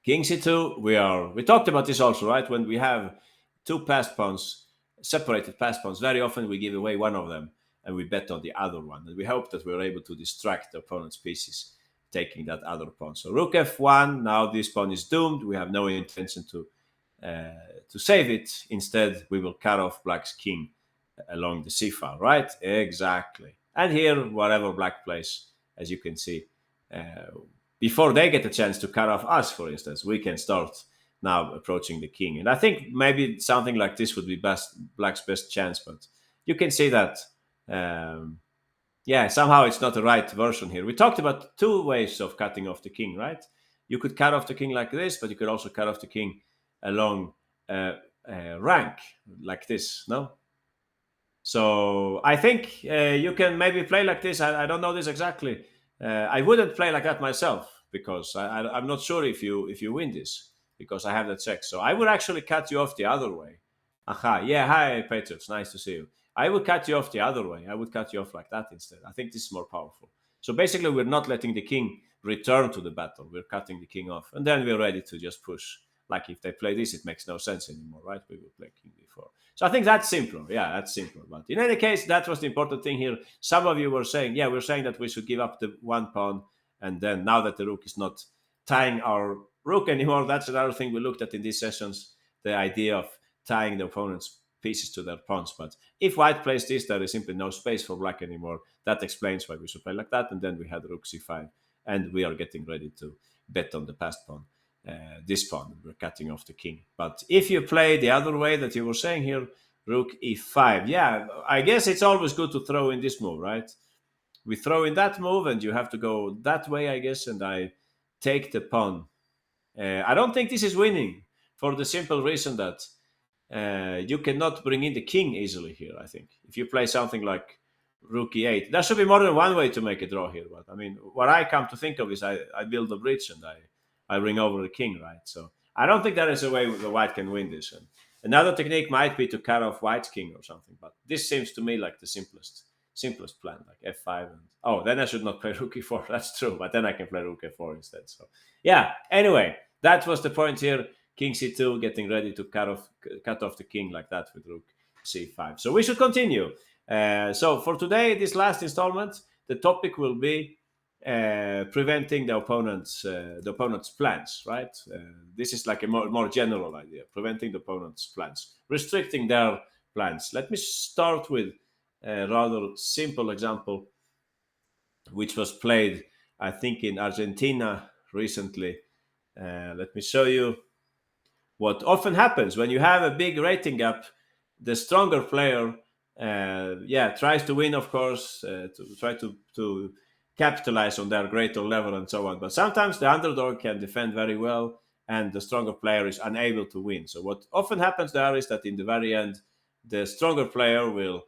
King c2, we talked about this also, right? When we have two passed pawns, separated passed pawns, very often we give away one of them and we bet on the other one. And we hope that we're able to distract the opponent's pieces, taking that other pawn. So rook f1, now this pawn is doomed. We have no intention to save it. Instead, we will cut off black's king along the c file, right? Exactly. And here, whatever black plays, as you can see, before they get a chance to cut off us, for instance, we can start now approaching the king. And I think maybe something like this would be black's best chance, but you can see that, somehow it's not the right version here. We talked about two ways of cutting off the king, right? You could cut off the king like this, but you could also cut off the king along rank like this, no? So I think you can maybe play like this. I don't know this exactly. I wouldn't play like that myself because I'm not sure if you win this because I have that check. So I would actually cut you off the other way. Aha, yeah, hi Patriots, nice to see you. I would cut you off the other way. I would cut you off like that instead. I think this is more powerful. So basically, we're not letting the king return to the battle. We're cutting the king off, and then we're ready to just push. Like if they play this, it makes no sense anymore, right? We will play king before. So I think that's simpler. Yeah, that's simpler. But in any case, that was the important thing here. Some of you were saying, yeah, we're saying that we should give up the one pawn. And then now that the rook is not tying our rook anymore, that's another thing we looked at in these sessions, the idea of tying the opponent's pieces to their pawns. But if white plays this, there is simply no space for black anymore. That explains why we should play like that. And then we had rook c5. And we are getting ready to bet on the passed pawn. This pawn, we're cutting off the king. But if you play the other way that you were saying here, rook e5, yeah, I guess it's always good to throw in this move, right? We throw in that move and you have to go that way, I guess, and I take the pawn. I don't think this is winning for the simple reason that you cannot bring in the king easily here, I think. If you play something like rook e8, there should be more than one way to make a draw here. But I mean, what I come to think of is I build a bridge and I ring over the king, right? So I don't think that is a way the white can win this. And another technique might be to cut off white's king or something, but this seems to me like the simplest plan, like f5. And then I should not play rook e4. That's true, but then I can play rook f4 instead. So yeah. Anyway, that was the point here. King c2, getting ready to cut off the king like that with rook c5. So we should continue. So for today, this last installment, the topic will be preventing the opponent's plans, right? This is like a more general idea, preventing the opponent's plans, restricting their plans. Let me start with a rather simple example, which was played, I think, in Argentina recently. Let me show you what often happens when you have a big rating gap. The stronger player, tries to win, of course, to try to capitalize on their greater level and so on. But sometimes the underdog can defend very well and the stronger player is unable to win. So what often happens there is that in the very end, the stronger player will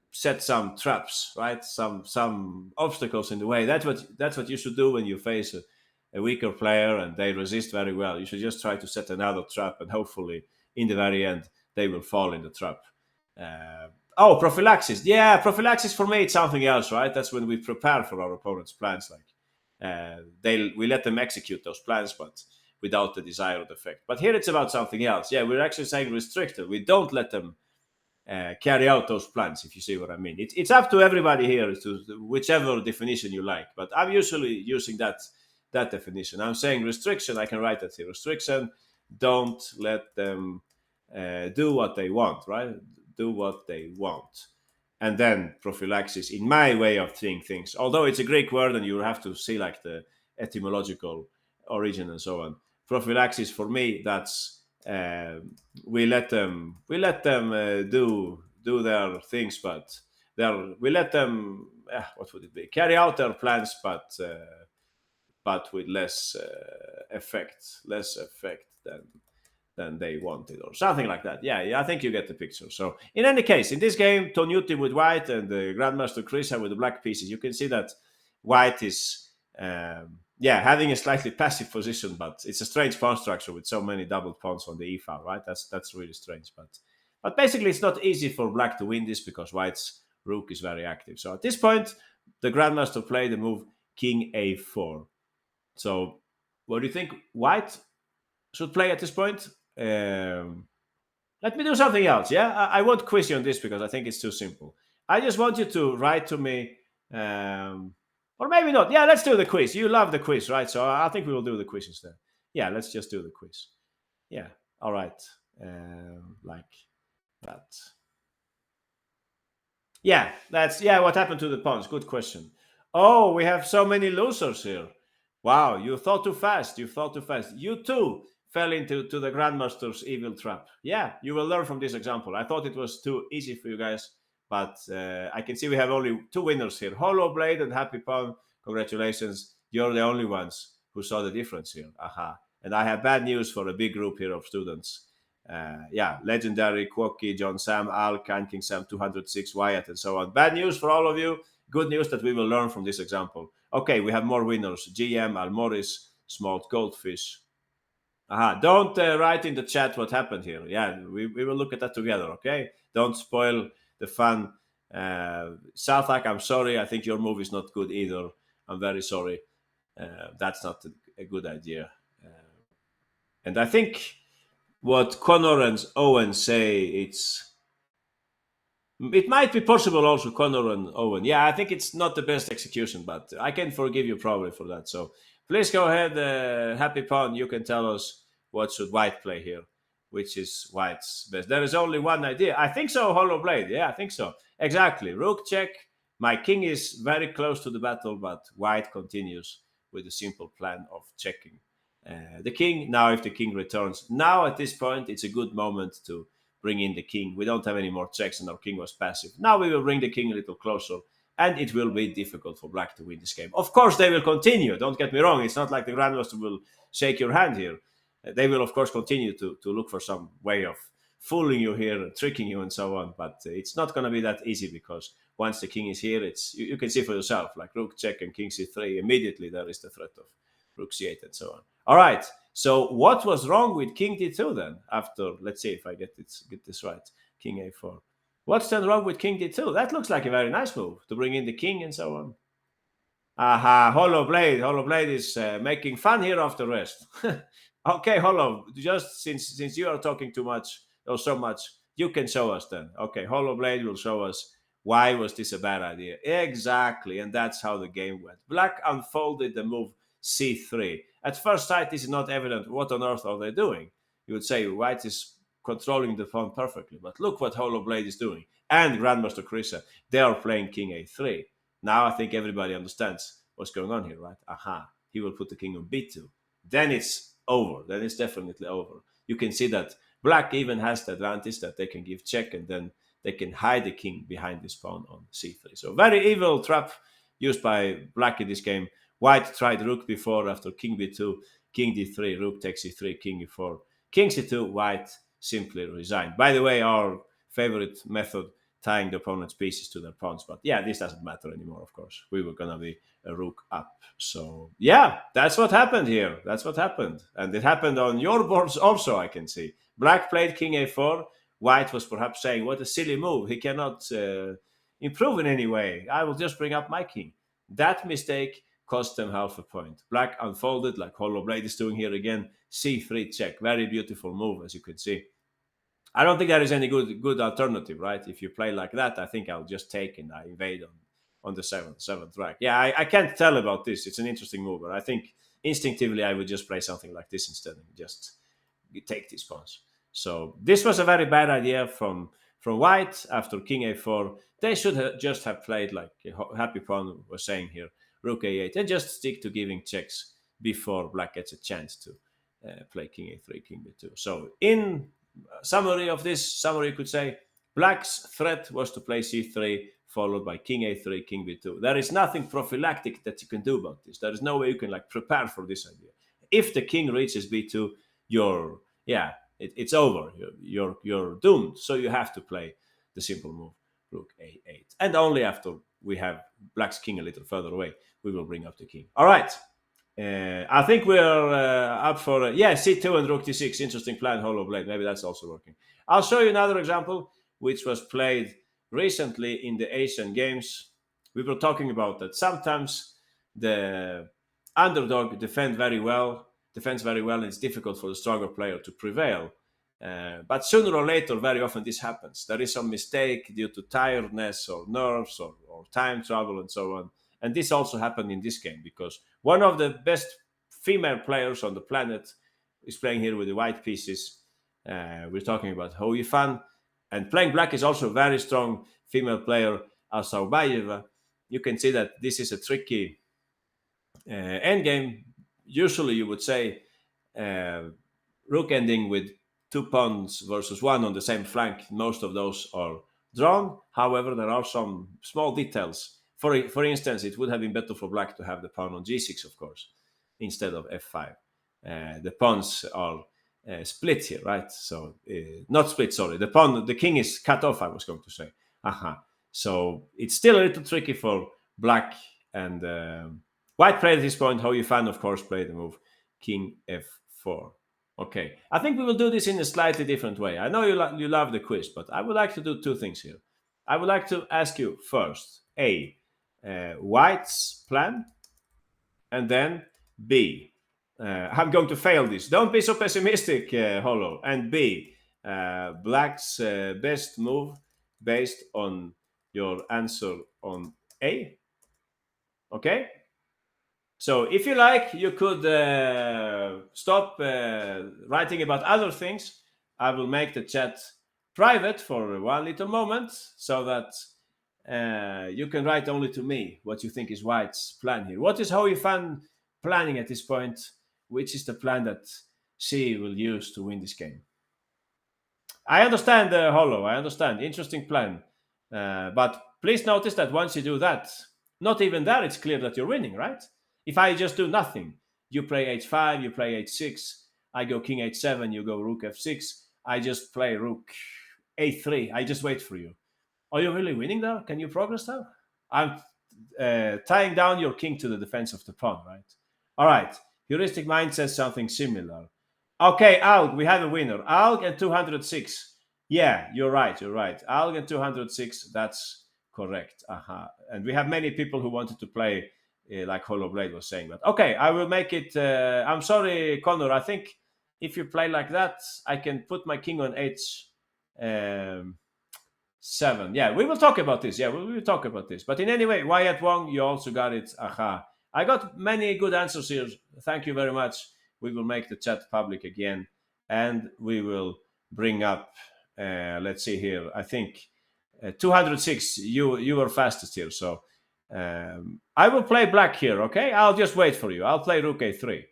set some traps, right? Some obstacles in the way. That's what you should do when you face a weaker player and they resist very well. You should just try to set another trap and hopefully in the very end they will fall in the trap. Prophylaxis. Yeah, prophylaxis for me it's something else, right? That's when we prepare for our opponent's plans. We let them execute those plans, but without the desired effect. But here it's about something else. Yeah, we're actually saying restricted. We don't let them carry out those plans, if you see what I mean. It's up to everybody here to whichever definition you like. But I'm usually using that definition. I'm saying restriction. I can write that here. Restriction. Don't let them do what they want, right? Do what they want. And then prophylaxis, in my way of seeing things, although it's a Greek word and you have to see like the etymological origin and so on. Prophylaxis for me, that's we let them do their things, but we let them what would it be? Carry out their plans, but with less effect than they wanted, or something like that. Yeah, I think you get the picture. So in any case, in this game, Tonuti with white and the Grandmaster Krisa with the black pieces, you can see that white is having a slightly passive position, but it's a strange pawn structure with so many double pawns on the e file, right? That's really strange. But basically, it's not easy for black to win this because white's rook is very active. So at this point, the Grandmaster played the move King a4. So What do you think white should play at this point? Um, Let me do something else. Yeah, I won't quiz you on this because I think it's too simple. I just want you to write to me, or maybe not. Yeah, let's do the quiz. You love the quiz, right? So I think we will do the quiz instead. Yeah, let's just do the quiz. Yeah, all right. Like that. Yeah, that's yeah. What happened to the pawns? Good question. Oh, we have so many losers here. Wow, you thought too fast. You thought too fast. You too fell into the Grandmaster's evil trap. Yeah, you will learn from this example. I thought it was too easy for you guys, but I can see we have only two winners here: Hollow Blade and Happy Pawn. Congratulations, you're the only ones who saw the difference here. Aha! And I have bad news for a big group here of students. Yeah, legendary Quoki, John Sam, Al, Can King Sam, 206, Wyatt, and so on. Bad news for all of you. Good news that we will learn from this example. Okay, we have more winners. GM, Al Morris, Smalt Goldfish. Aha, don't write in the chat what happened here. Yeah, we will look at that together, okay? Don't spoil the fun. Southak, I'm sorry. I think your move is not good either. I'm very sorry. That's not a good idea. And I think what Connor and Owen say, it might be possible also Connor and Owen. Yeah, I think it's not the best execution, but I can forgive you probably for that. So please go ahead, Happy Pawn. You can tell us what should White play here, which is White's best. There is only one idea. I think so. Hollow Blade. Yeah, I think so. Exactly. Rook check. My king is very close to the battle, but White continues with a simple plan of checking the king. Now, if the king returns, now at this point, it's a good moment to bring in the king. We don't have any more checks, and our king was passive. Now we will bring the king a little closer, and it will be difficult for black to win this game. Of course, they will continue. Don't get me wrong. It's not like the grandmaster will shake your hand here. They will, of course, continue to look for some way of fooling you here, tricking you, and so on. But it's not going to be that easy because once the king is here, it's you can see for yourself. Like rook check and king c3, immediately there is the threat of rook c8 and so on. All right. So what was wrong with King D2 then? After let's see if I get this right. King A4. What's then wrong with King D2? That looks like a very nice move to bring in the king and so on. Aha, Hollow Blade. Hollow Blade is making fun here of the rest. Okay, Hollow. Just since you are talking too much or so much, you can show us then. Okay, Hollow Blade will show us why was this a bad idea. Exactly, and that's how the game went. Black unfolded the move c3. At first sight, this is not evident. What on earth are they doing? You would say White is controlling the pawn perfectly, but look what Hollow Blade is doing. And Grandmaster Krisa, they are playing King A3. Now I think everybody understands what's going on here, right? Aha, he will put the king on b2. Then it's over. Then it's definitely over. You can see that black even has the advantage that they can give check and then they can hide the king behind this pawn on c3. So very evil trap used by black in this game. White tried rook before after king b2, king d3, rook takes e3, king e4, king c2, white simply resigned. By the way, our favorite method, tying the opponent's pieces to their pawns. But yeah, this doesn't matter anymore, of course. We were going to be a rook up. So yeah, that's what happened here. That's what happened. And it happened on your boards also, I can see. Black played king a4. White was perhaps saying, what a silly move. He cannot improve in any way. I will just bring up my king. That mistake cost them half a point. Black unfolded like Hollow Blade is doing here again. C3 check. Very beautiful move, as you can see. I don't think there is any good alternative, right? If you play like that, I think I'll just take and I invade on the seventh rack. Yeah, I can't tell about this. It's an interesting move, but I think instinctively I would just play something like this instead and just take these pawns. So this was a very bad idea from White after King A4. They should just have played like Happy Pawn was saying here, Rook A8, and just stick to giving checks before Black gets a chance to play King A3, King B2. So in summary of this summary, you could say Black's threat was to play c3 followed by king a3, king b2. There is nothing prophylactic that you can do about this. There is no way you can like prepare for this idea. If the king reaches b2, it's over. You're doomed. So you have to play the simple move rook a8, and only after we have Black's king a little further away we will bring up the king. All right. I think we're up for c2 and rook d6. Interesting plan, Hollow Blade. Maybe that's also working. I'll show you another example which was played recently in the Asian Games. We were talking about that sometimes the underdog defend very well defends very well, and it's difficult for the stronger player to prevail. But sooner or later, very often this happens. There is some mistake due to tiredness or nerves or time travel and so on. And this also happened in this game because one of the best female players on the planet is playing here with the white pieces. We're talking about Hou Yifan. And playing black is also a very strong female player, Asaubayeva. You can see that this is a tricky endgame. Usually you would say uh, rook ending with 2 pawns versus one on the same flank. Most of those are drawn. However, there are some small details. For instance, it would have been better for black to have the pawn on g6, of course, instead of f5. The pawns are split here, right? So not split, sorry. The king is cut off, I was going to say. So it's still a little tricky for black, and white played at this point. Hou Yifan, of course, played the move king f4. Okay, I think we will do this in a slightly different way. I know you love the quiz, but I would like to do two things here. I would like to ask you first, A, White's plan, and then B, I'm going to fail this. Don't be so pessimistic, Hollow. And B, Black's best move based on your answer on A. Okay? So if you like, you could stop writing about other things. I will make the chat private for one little moment so that you can write only to me what you think is White's plan here. What is Hou Yifan planning at this point? Which is the plan that she will use to win this game? I understand, Hollow. I understand. Interesting plan. But please notice that once you do that, not even there, it's clear that you're winning, right? If I just do nothing, you play h5, you play h6, I go king h7, you go rook f6, I just play rook a3, I just wait for you. Are you really winning there? Can you progress there? I'm tying down your king to the defense of the pawn, right? All right. Heuristic mind says something similar. Okay, Alg, we have a winner. Alg and 206. Yeah, you're right. You're right. Alg and 206. That's correct. And we have many people who wanted to play like Hollow Blade was saying. But okay, I will make it. I'm sorry, Connor. I think if you play like that, I can put my king on h. 7. Yeah, we will talk about this. Yeah, we will talk about this. But in any way, Wyatt Wong, you also got it. I got many good answers here. Thank you very much. We will make the chat public again, and we will bring up. Let's see here. I think 206. You were fastest here, so I will play black here. Okay, I'll just wait for you. I'll play rook a3.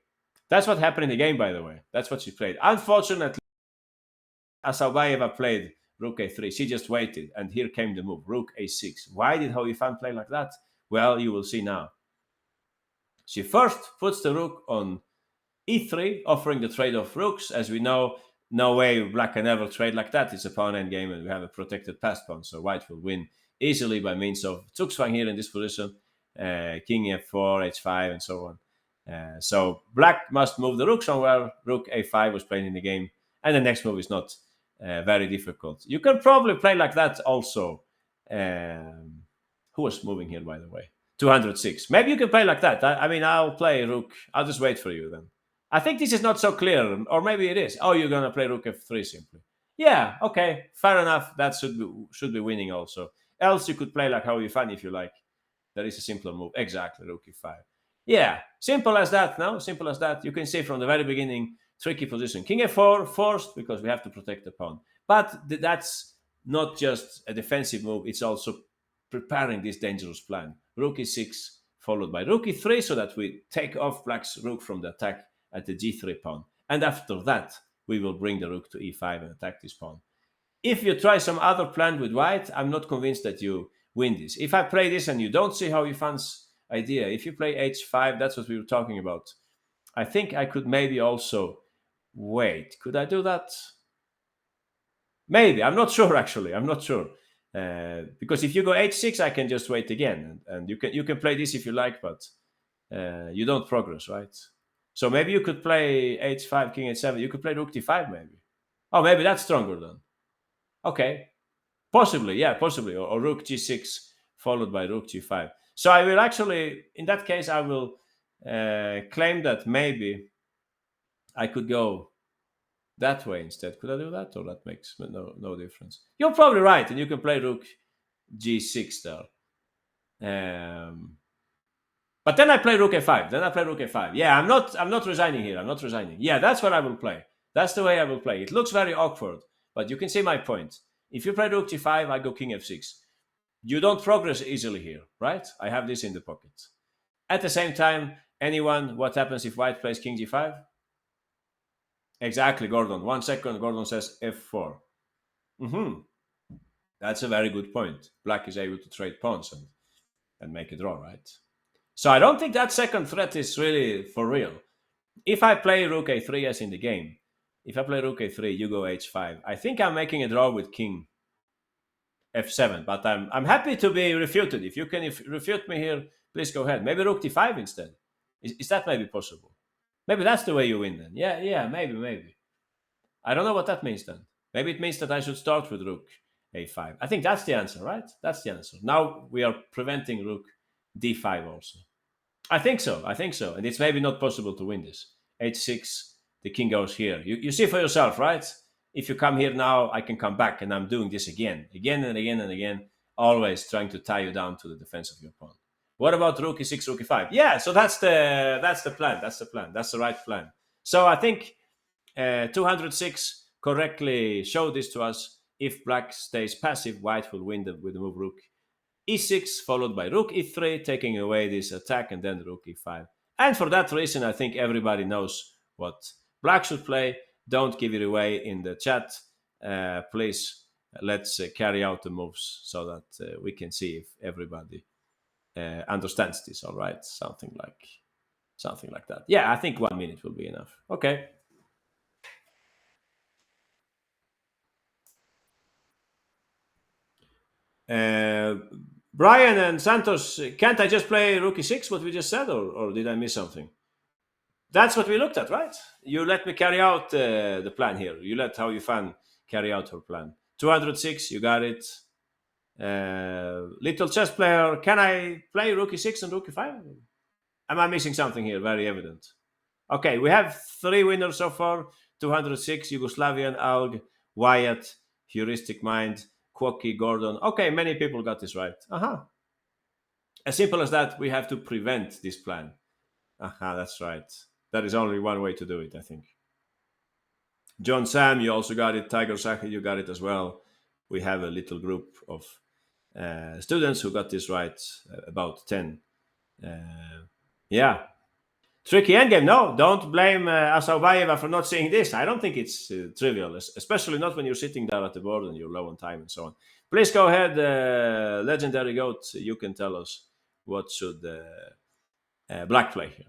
That's what happened in the game, by the way. That's what she played. Unfortunately, Asaubayeva played rook a3. She just waited, and here came the move, rook a6. Why did Hou Yifan play like that? Well, you will see now. She first puts the rook on e3, offering the trade of rooks. As we know, no way black can ever trade like that. It's a pawn endgame, and we have a protected passed pawn, so white will win easily by means of Zugzwang here in this position, king f4, h5, and so on. So black must move the rook somewhere. Rook a5 was played in the game, and the next move is not very difficult. You can probably play like that also. Who was moving here, by the way? 206. Maybe you can play like that. I mean, I'll play rook. I'll just wait for you then. I think this is not so clear, or maybe it is. Oh, you're gonna play rook f3 simply. Yeah, okay, fair enough. That should be winning also. Else you could play like Hou Yifan if you like. There is a simpler move. Exactly, rook e5. Yeah, simple as that. No, simple as that. You can see from the very beginning, tricky position. King f4 forced because we have to protect the pawn. But that's not just a defensive move. It's also preparing this dangerous plan. Rook e6 followed by rook e3 so that we take off black's rook from the attack at the g3 pawn. And after that, we will bring the rook to e5 and attack this pawn. If you try some other plan with white, I'm not convinced that you win this. If I play this and you don't see Hou Yifan's idea, if you play h5, that's what we were talking about. I think I could maybe also wait. Could I do that? Maybe. I'm not sure, actually. I'm not sure. Because if you go h6, I can just wait again. And you can play this if you like, but you don't progress, right? So maybe you could play h5, king h7. You could play rook d5, maybe. Oh, maybe that's stronger then. Okay. Possibly, yeah, possibly. Or rook g6 followed by rook g5. So I will actually, in that case, I will claim that maybe I could go that way instead. Could I do that, or that makes no difference? You're probably right, and you can play rook g6 there. But then I play rook a5. Then I play rook a5. Yeah, I'm not resigning here. I'm not resigning. Yeah, that's what I will play. That's the way I will play. It looks very awkward, but you can see my point. If you play rook g5, I go king f6. You don't progress easily here, right? I have this in the pocket. At the same time, anyone, what happens if white plays king g5? Exactly, Gordon. 1 second, Gordon says f4. Hmm. That's a very good point. Black is able to trade pawns and make a draw, right? So I don't think that second threat is really for real. If I play rook a3 as in the game, if I play rook a3, you go h5. I think I'm making a draw with king f7, but I'm happy to be refuted. If you can refute me here, please go ahead. Maybe rook d5 instead. Is that maybe possible? Maybe that's the way you win then. Yeah, maybe. I don't know what that means then. Maybe it means that I should start with rook a5. I think that's the answer, right? That's the answer. Now we are preventing rook d5 also. I think so. And it's maybe not possible to win this. h6, the king goes here. You see for yourself, right? If you come here now, I can come back, and I'm doing this again and again, always trying to tie you down to the defense of your pawn. What about rook e6, rook e5? Yeah, so that's the plan. That's the right plan. So I think 206 correctly showed this to us. If black stays passive, white will win with the move rook e6, followed by rook e3, taking away this attack, and then rook e5. And for that reason, I think everybody knows what black should play. Don't give it away in the chat. Please, let's carry out the moves so that we can see if everybody understands this. All right, something like that. Yeah, I think 1 minute will be enough. Okay. Uh, Brian and Santos, can't I just play rook e6, what we just said, or did I miss something? That's what we looked at, right? You let me carry out the plan here. You let How You Fan carry out her plan. 206, you got it. Little chess player, can I play rook e6 and rook e5? Am I missing something here? Very evident. Okay, we have 3 winners so far. 206, Yugoslavian, Aug, Wyatt, Heuristic Mind, Quocky, Gordon. Okay, many people got this right. As simple as that, we have to prevent this plan. That's right. That is only one way to do it, I think. John Sam, you also got it. Tiger Saki, you got it as well. We have a little group of students who got this right, about 10. Yeah. Tricky endgame. No, don't blame Asaubayeva for not seeing this. I don't think it's trivial, especially not when you're sitting there at the board and you're low on time and so on. Please go ahead, Legendary Goat. You can tell us what should black play here.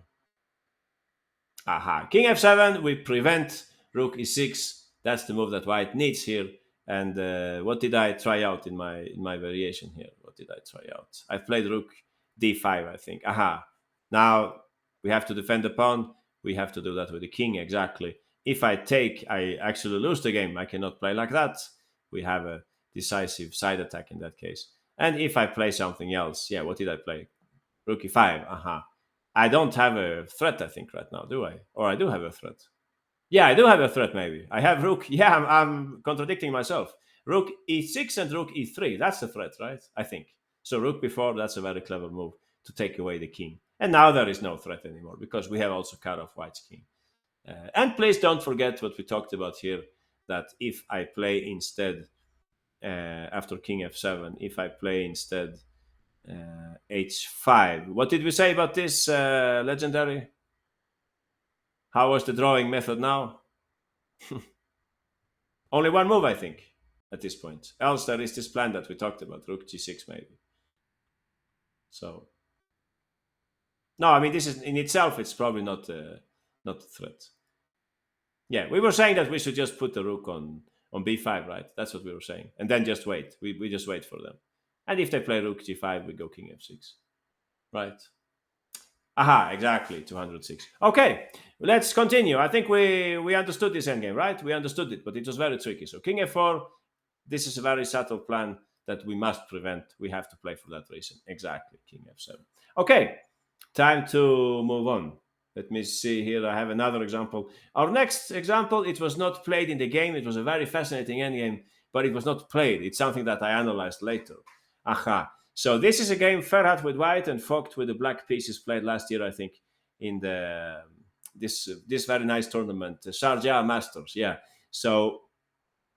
King f7, we prevent rook e6. That's the move that white needs here. And what did I try out in my variation here? What did I try out? I played rook d5, I think. Now we have to defend the pawn. We have to do that with the king, exactly. If I take, I actually lose the game. I cannot play like that. We have a decisive side attack in that case. And if I play something else, yeah, what did I play? Rook e5. I don't have a threat, I think, right now, do I? Or I do have a threat. Yeah, I do have a threat, maybe. I have rook. Yeah, I'm contradicting myself. Rook e6 and rook e3. That's the threat, right? I think. So rook b4, that's a very clever move to take away the king. And now there is no threat anymore because we have also cut off white's king. And please don't forget what we talked about here, that if I play instead, after king f7, if I play instead h5. What did we say about this, Legendary? How was the drawing method now? Only one move, I think, at this point. Else there is this plan that we talked about, rook g6 maybe. So, no, I mean, this is in itself, it's probably not a threat. Yeah, we were saying that we should just put the rook on b5, right? That's what we were saying. And then just wait. We just wait for them. And if they play rook g5, we go king f6. Right? Exactly, 206. Okay, let's continue. I think we understood this endgame, right? We understood it, but it was very tricky. So king f4, this is a very subtle plan that we must prevent. We have to play for that reason. Exactly, king f7. Okay, time to move on. Let me see here. I have another example. Our next example, it was not played in the game. It was a very fascinating endgame, but it was not played. It's something that I analyzed later. Aha. So this is a game Ferhat with white and Vogt with the black pieces played last year, I think, in the this very nice tournament, Sharjah Masters. Yeah. So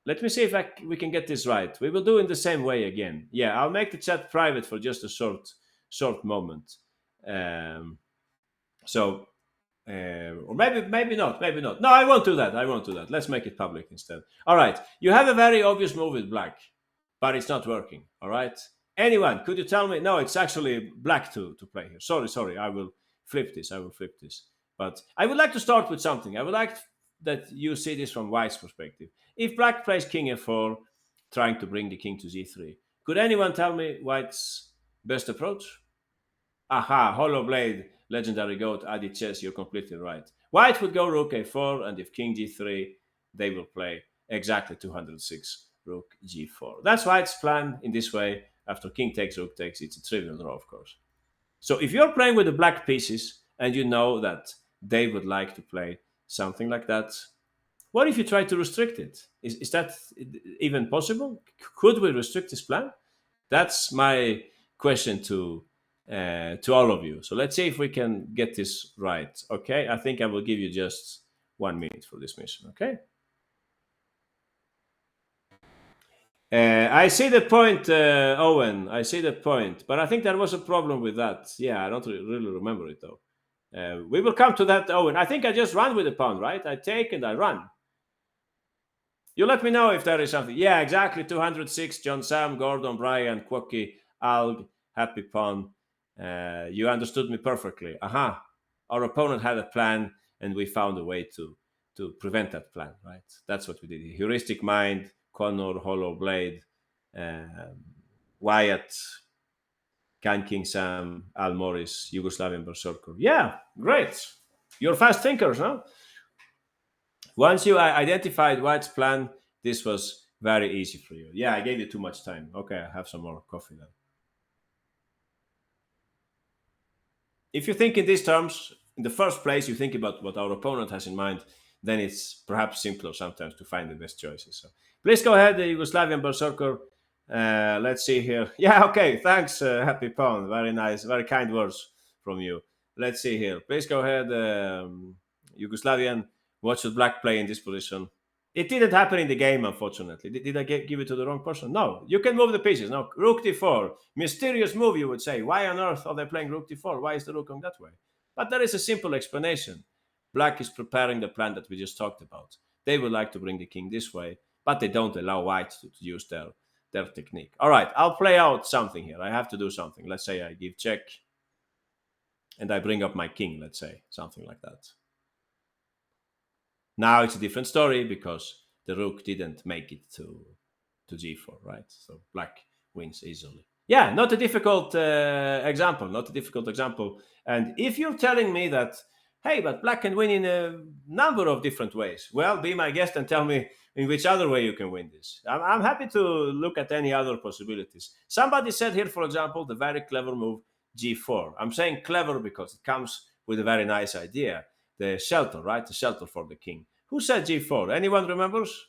let me see if we can get this right. We will do in the same way again. Yeah, I'll make the chat private for just a short moment. Um, so or maybe not. No, I won't do that. I won't do that. Let's make it public instead. All right. You have a very obvious move with black, but it's not working. All right. Anyone, could you tell me? No, it's actually black to play here. Sorry. I will flip this. But I would like to start with something. I would like that you see this from white's perspective. If black plays king f4, trying to bring the king to g3, could anyone tell me white's best approach? Aha, Hollow Blade, legendary goat, Adi chess, you're completely right. White would go rook a4, and if king g3, they will play exactly 206, rook g4. That's White's plan in this way. After king takes, rook takes, it's a trivial draw, of course. So if you're playing with the black pieces, and you know that they would like to play something like that, what if you try to restrict it? Is that even possible? Could we restrict this plan? That's my question to all of you. So let's see if we can get this right. Okay, I think I will give you just 1 minute for this mission. Okay. I see the point, Owen. I see the point, but I think there was a problem with that. Yeah, I don't really remember it though. We will come to that, Owen. I think I just run with the pawn, right? I take and I run. You let me know if there is something. Yeah, exactly. 206. John Sam, Gordon, Brian, Quocky, Alg, Happy Pawn. You understood me perfectly. Aha. Our opponent had a plan, and we found a way to prevent that plan. Right. That's what we did. Heuristic Mind, Connor, Hollow Blade, um, Wyatt, Can King Sam, Al Morris, Yugoslavian Berserker. Yeah, great. You're fast thinkers, no? Once you identified White's plan, this was very easy for you. Yeah, I gave you too much time. Okay, I have some more coffee then. If you think in these terms, in the first place, you think about what our opponent has in mind, then it's perhaps simpler sometimes to find the best choices. So please go ahead, the Yugoslavian Berserker. Let's see here. Yeah, okay, thanks, Happy Pawn. Very nice, very kind words from you. Let's see here. Please go ahead, Yugoslavian. What should black play in this position? It didn't happen in the game, unfortunately. Did I give it to the wrong person? No. You can move the pieces. No, rook d4. Mysterious move, you would say. Why on earth are they playing rook d4? Why is the rook going that way? But there is a simple explanation. Black is preparing the plan that we just talked about. They would like to bring the king this way, but they don't allow white to use their technique. All right, I'll play out something here. I have to do something. Let's say I give check, and I bring up my king, let's say, something like that. Now it's a different story because the rook didn't make it to g4, right? So black wins easily. Yeah, not a difficult example, not a difficult example. And if you're telling me that, hey, but black can win in a number of different ways, well, be my guest and tell me in which other way you can win this. I'm happy to look at any other possibilities. Somebody said here, for example, the very clever move g4. I'm saying clever because it comes with a very nice idea. The shelter, right? The shelter for the king. Who said g4? Anyone remembers?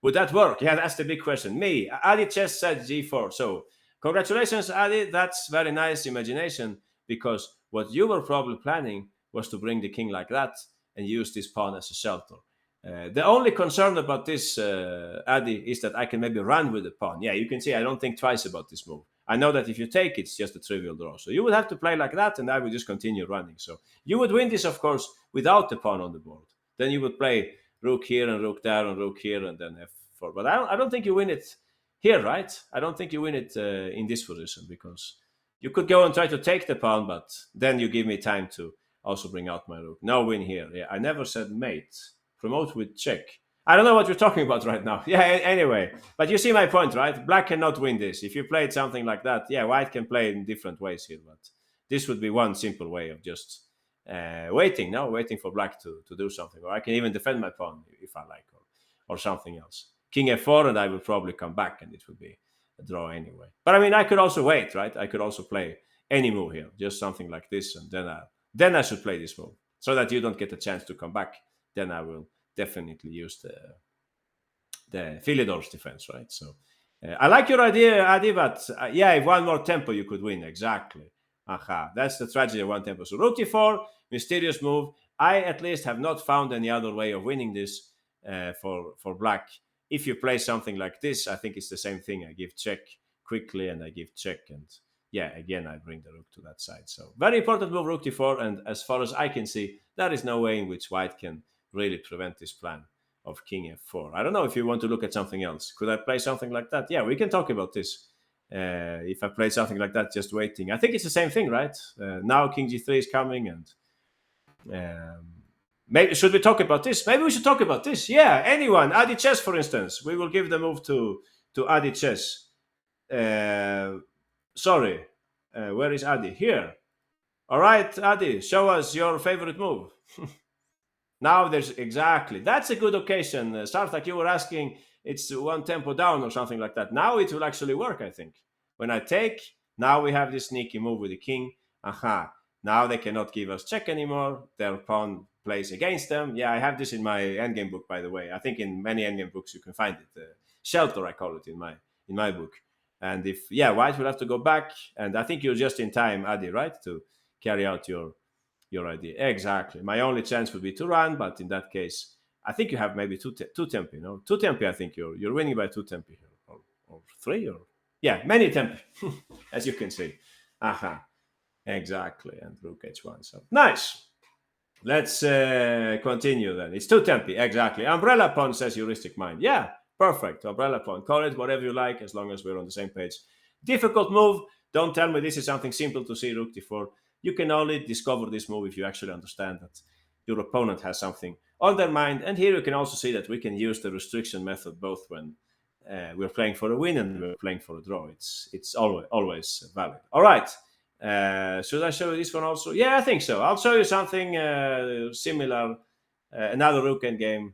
Would that work? Yeah, that's the big question. Me, Adi Chess said g4. So, congratulations, Adi. That's very nice imagination because what you were probably planning was to bring the king like that and use this pawn as a shelter. The only concern about this, Adi, is that I can maybe run with the pawn. Yeah, you can see I don't think twice about this move. I know that if you take it's just a trivial draw. So you would have to play like that, and I would just continue running. So you would win this, of course, without the pawn on the board. Then you would play rook here and rook there and rook here and then f4. But I don't think you win it here, right? I don't think you win it in this position because you could go and try to take the pawn, but then you give me time to also bring out my rook. No win here. Yeah, I never said mate. Promote with check. I don't know what you're talking about right now. Yeah, anyway. But you see my point, right? Black cannot win this. If you played something like that, yeah, white can play in different ways here. But this would be one simple way of just waiting for black to do something. Or I can even defend my pawn if I like, or something else. King f4, and I will probably come back, and it would be a draw anyway. But I mean, I could also wait, right? I could also play any move here, just something like this, and then I should play this move. so that you don't get a chance to come back. Then I will definitely use the Philidor's defense, right? So I like your idea, Adi, but yeah, if one more tempo, you could win. Exactly. Aha, that's the tragedy of one tempo. So rook d4, mysterious move. I at least have not found any other way of winning this for black. If you play something like this, I think it's the same thing. I give check quickly and I give check, and yeah, again I bring the rook to that side. So very important move, rook d4, and as far as I can see, there is no way in which white can really prevent this plan of king f4. I don't know if you want to look at something else. Could I play something like that? Yeah, we can talk about this. If I play something like that, just waiting. I think it's the same thing, right? Now king g3 is coming, and um, maybe should we talk about this? Maybe we should talk about this. Yeah, anyone, Adi Chess, for instance. We will give the move to Adi Chess. Sorry, where is Adi? Here. All right, Adi, show us your favorite move. Now there's exactly that's a good occasion. Sarthak, you were asking it's one tempo down or something like that. Now it will actually work, I think. When I take, now we have this sneaky move with the king. Aha. Now they cannot give us check anymore. Their pawn plays against them. Yeah, I have this in my endgame book, by the way. I think in many endgame books you can find it. Shelter, I call it in my book. And if white will have to go back, and I think you're just in time, Adi, right, to carry out your idea. Exactly. My only chance would be to run, but in that case, I think you have maybe two tempi. No, two tempi. I think you're winning by two tempi here, or three, or yeah, many tempi, as you can see. Aha, exactly. And rook h1. So nice. Let's continue then. It's two tempi, exactly. Umbrella pawn says heuristic mind. Yeah, perfect. Umbrella pawn. Call it whatever you like, as long as we're on the same page. Difficult move. Don't tell me this is something simple to see rook d4. You can only discover this move if you actually understand that your opponent has something on their mind. And here you can also see that we can use the restriction method both when we're playing for a win and we're playing for a draw. It's always valid. All right. Should I show you this one also? Yeah, I think so. I'll show you something similar. Another rook endgame.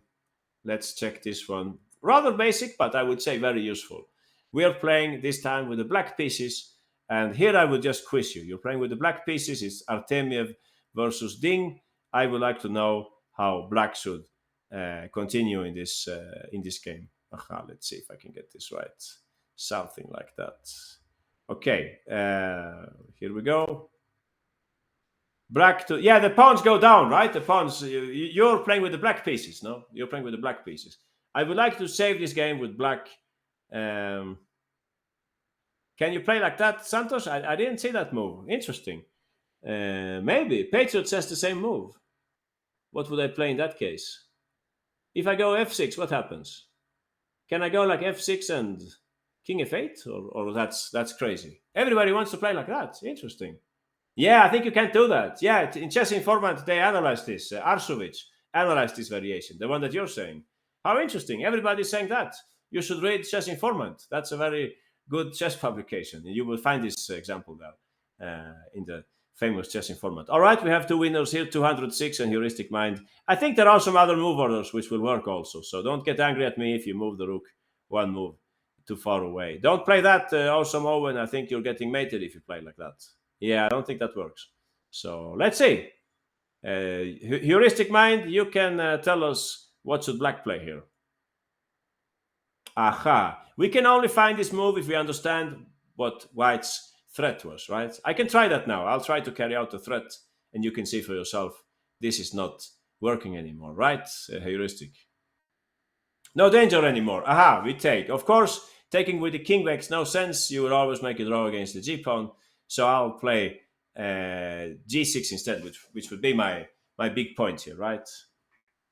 Let's check this one. Rather basic, but I would say very useful. We are playing this time with the black pieces. And here I would just quiz you. You're playing with the black pieces. It's Artemiev versus Ding. I would like to know how black should continue in this game. Aha, let's see if I can get this right. Something like that. Okay, here we go. Black to the pawns go down, right? The pawns. You're playing with the black pieces, no? You're playing with the black pieces. I would like to save this game with black. Can you play like that, Santos? I didn't see that move. Interesting. Maybe Patriot says the same move. What would I play in that case? If I go f6, what happens? Can I go like f6 and king f8, or that's crazy? Everybody wants to play like that. Interesting. Yeah, I think you can't do that. Yeah, in Chess Informant, they analyzed this. Arsovic analyzed this variation, the one that you're saying. How interesting. Everybody's saying that. You should read Chess Informant. That's a very good chess publication. You will find this example there in the famous Chess Informant. All right, we have two winners here, 206 and Heuristic Mind. I think there are some other move orders which will work also. So don't get angry at me if you move the rook one move too far away. Don't play that, Awesome Owen. I think you're getting mated if you play like that. Yeah, I don't think that works. So let's see. Heuristic Mind, you can tell us what should black play here. Aha. We can only find this move if we understand what white's threat was, right? I can try that now. I'll try to carry out the threat, and you can see for yourself this is not working anymore, right? Heuristic. No danger anymore. Aha, we take. Of course, taking with the king makes no sense. You will always make a draw against the g-pawn. So I'll play g6 instead, which would be my big point here, right?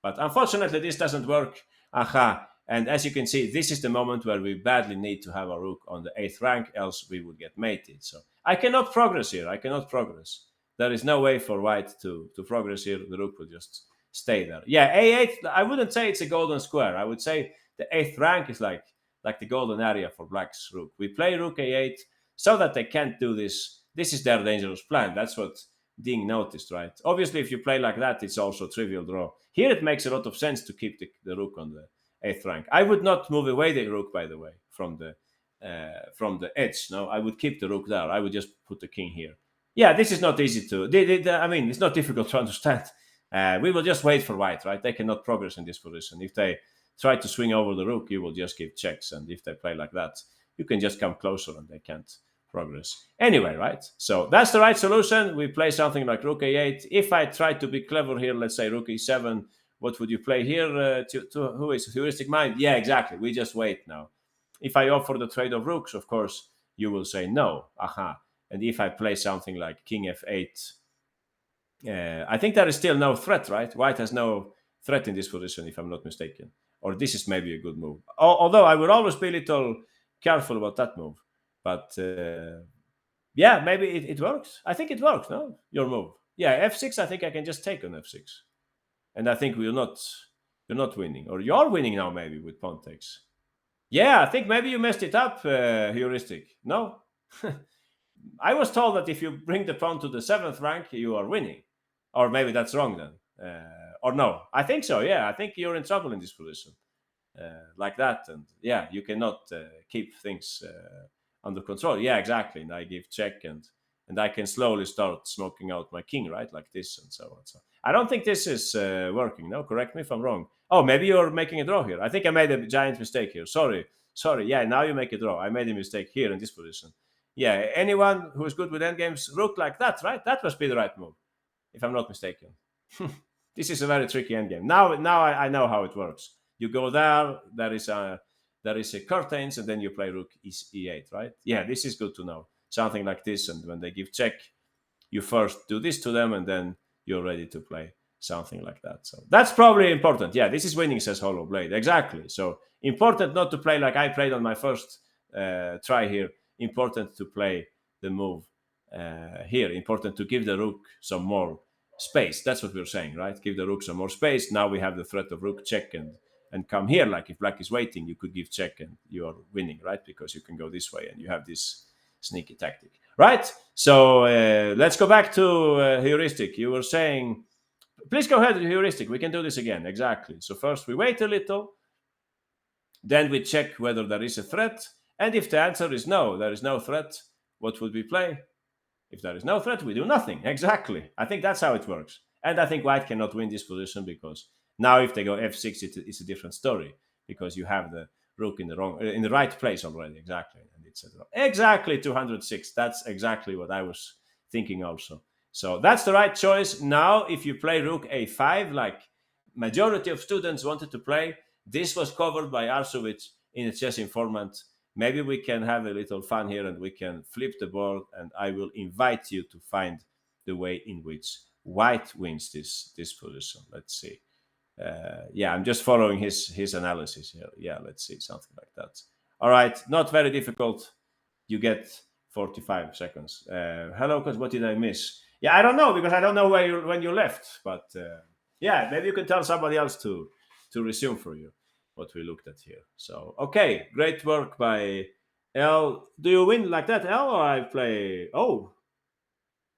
But unfortunately, this doesn't work. Aha. And as you can see, this is the moment where we badly need to have a rook on the 8th rank, else we would get mated. So I cannot progress here. I cannot progress. There is no way for white to progress here. The rook will just stay there. Yeah, a8, I wouldn't say it's a golden square. I would say the 8th rank is like the golden area for black's rook. We play rook a8 so that they can't do this. This is their dangerous plan. That's what Ding noticed, right? Obviously, if you play like that, it's also a trivial draw. Here it makes a lot of sense to keep the rook on the 8th rank. I would not move away the rook, by the way, from the edge. No, I would keep the rook there. I would just put the king here. Yeah, this is not easy to. I mean, it's not difficult to understand. We will just wait for white, right? They cannot progress in this position. If they try to swing over the rook, you will just give checks. And if they play like that, you can just come closer and they can't progress. Anyway, right? So that's the right solution. We play something like rook a8. If I try to be clever here, let's say rook e7, what would you play here? To who is heuristic mind? Yeah, exactly. We just wait now. If I offer the trade of rooks, of course, you will say no. Aha. And if I play something like king f8, I think there is still no threat, right? White has no threat in this position, if I'm not mistaken. Or this is maybe a good move. Although I would always be a little careful about that move. But yeah, maybe it works. I think it works, no? Your move. Yeah, f6, I think I can just take on f6. And I think you're not winning. Or you're winning now, maybe, with pawn takes. Yeah, I think maybe you messed it up, heuristic. No? I was told that if you bring the pawn to the seventh rank, you are winning. Or maybe that's wrong then. Or no. I think so, yeah. I think you're in trouble in this position. Like that. And yeah, you cannot keep things under control. Yeah, exactly. And I give check and I can slowly start smoking out my king, right? Like this and so on. So I don't think this is working. No, correct me if I'm wrong. Oh, maybe you're making a draw here. I think I made a giant mistake here. Sorry. Sorry. Yeah, now you make a draw. I made a mistake here in this position. Yeah, anyone who is good with endgames rook like that, right? That must be the right move, if I'm not mistaken. This is a very tricky endgame. Now I know how it works. You go there. There is a curtains, and then you play rook e8, right? Yeah, this is good to know. Something like this, and when they give check, you first do this to them, and then you're ready to play something like that. So that's probably important. Yeah, this is winning, says Hollow Blade. Exactly. So important not to play like I played on my first try here. Important to play the move here. Important to give the rook some more space. That's what we're saying, right? Give the rook some more space. Now we have the threat of rook check and come here. Like if black is waiting, you could give check and you are winning, right? Because you can go this way and you have this sneaky tactic, right? So let's go back to heuristic. You were saying, please go ahead with heuristic. We can do this again. Exactly. So first we wait a little, then we check whether there is a threat. And if the answer is no, there is no threat, what would we play? If there is no threat, we do nothing. Exactly. I think that's how it works. And I think white cannot win this position because now if they go f6, it's a different story because you have the rook in the right place already. Exactly. And it's exactly 206. That's exactly what I was thinking also. So that's the right choice. Now, if you play rook a5, like majority of students wanted to play, this was covered by Arsovich in a chess informant. Maybe we can have a little fun here and we can flip the board, and I will invite you to find the way in which white wins this position. Let's see. Yeah, I'm just following his analysis here. Yeah, let's see, something like that. All right, not very difficult. You get 45 seconds. Hello, because what did I miss? Yeah, I don't know because I don't know when you left. But yeah, maybe you can tell somebody else to resume for you what we looked at here. So okay, great work by L. Do you win like that, L, or I play? Oh,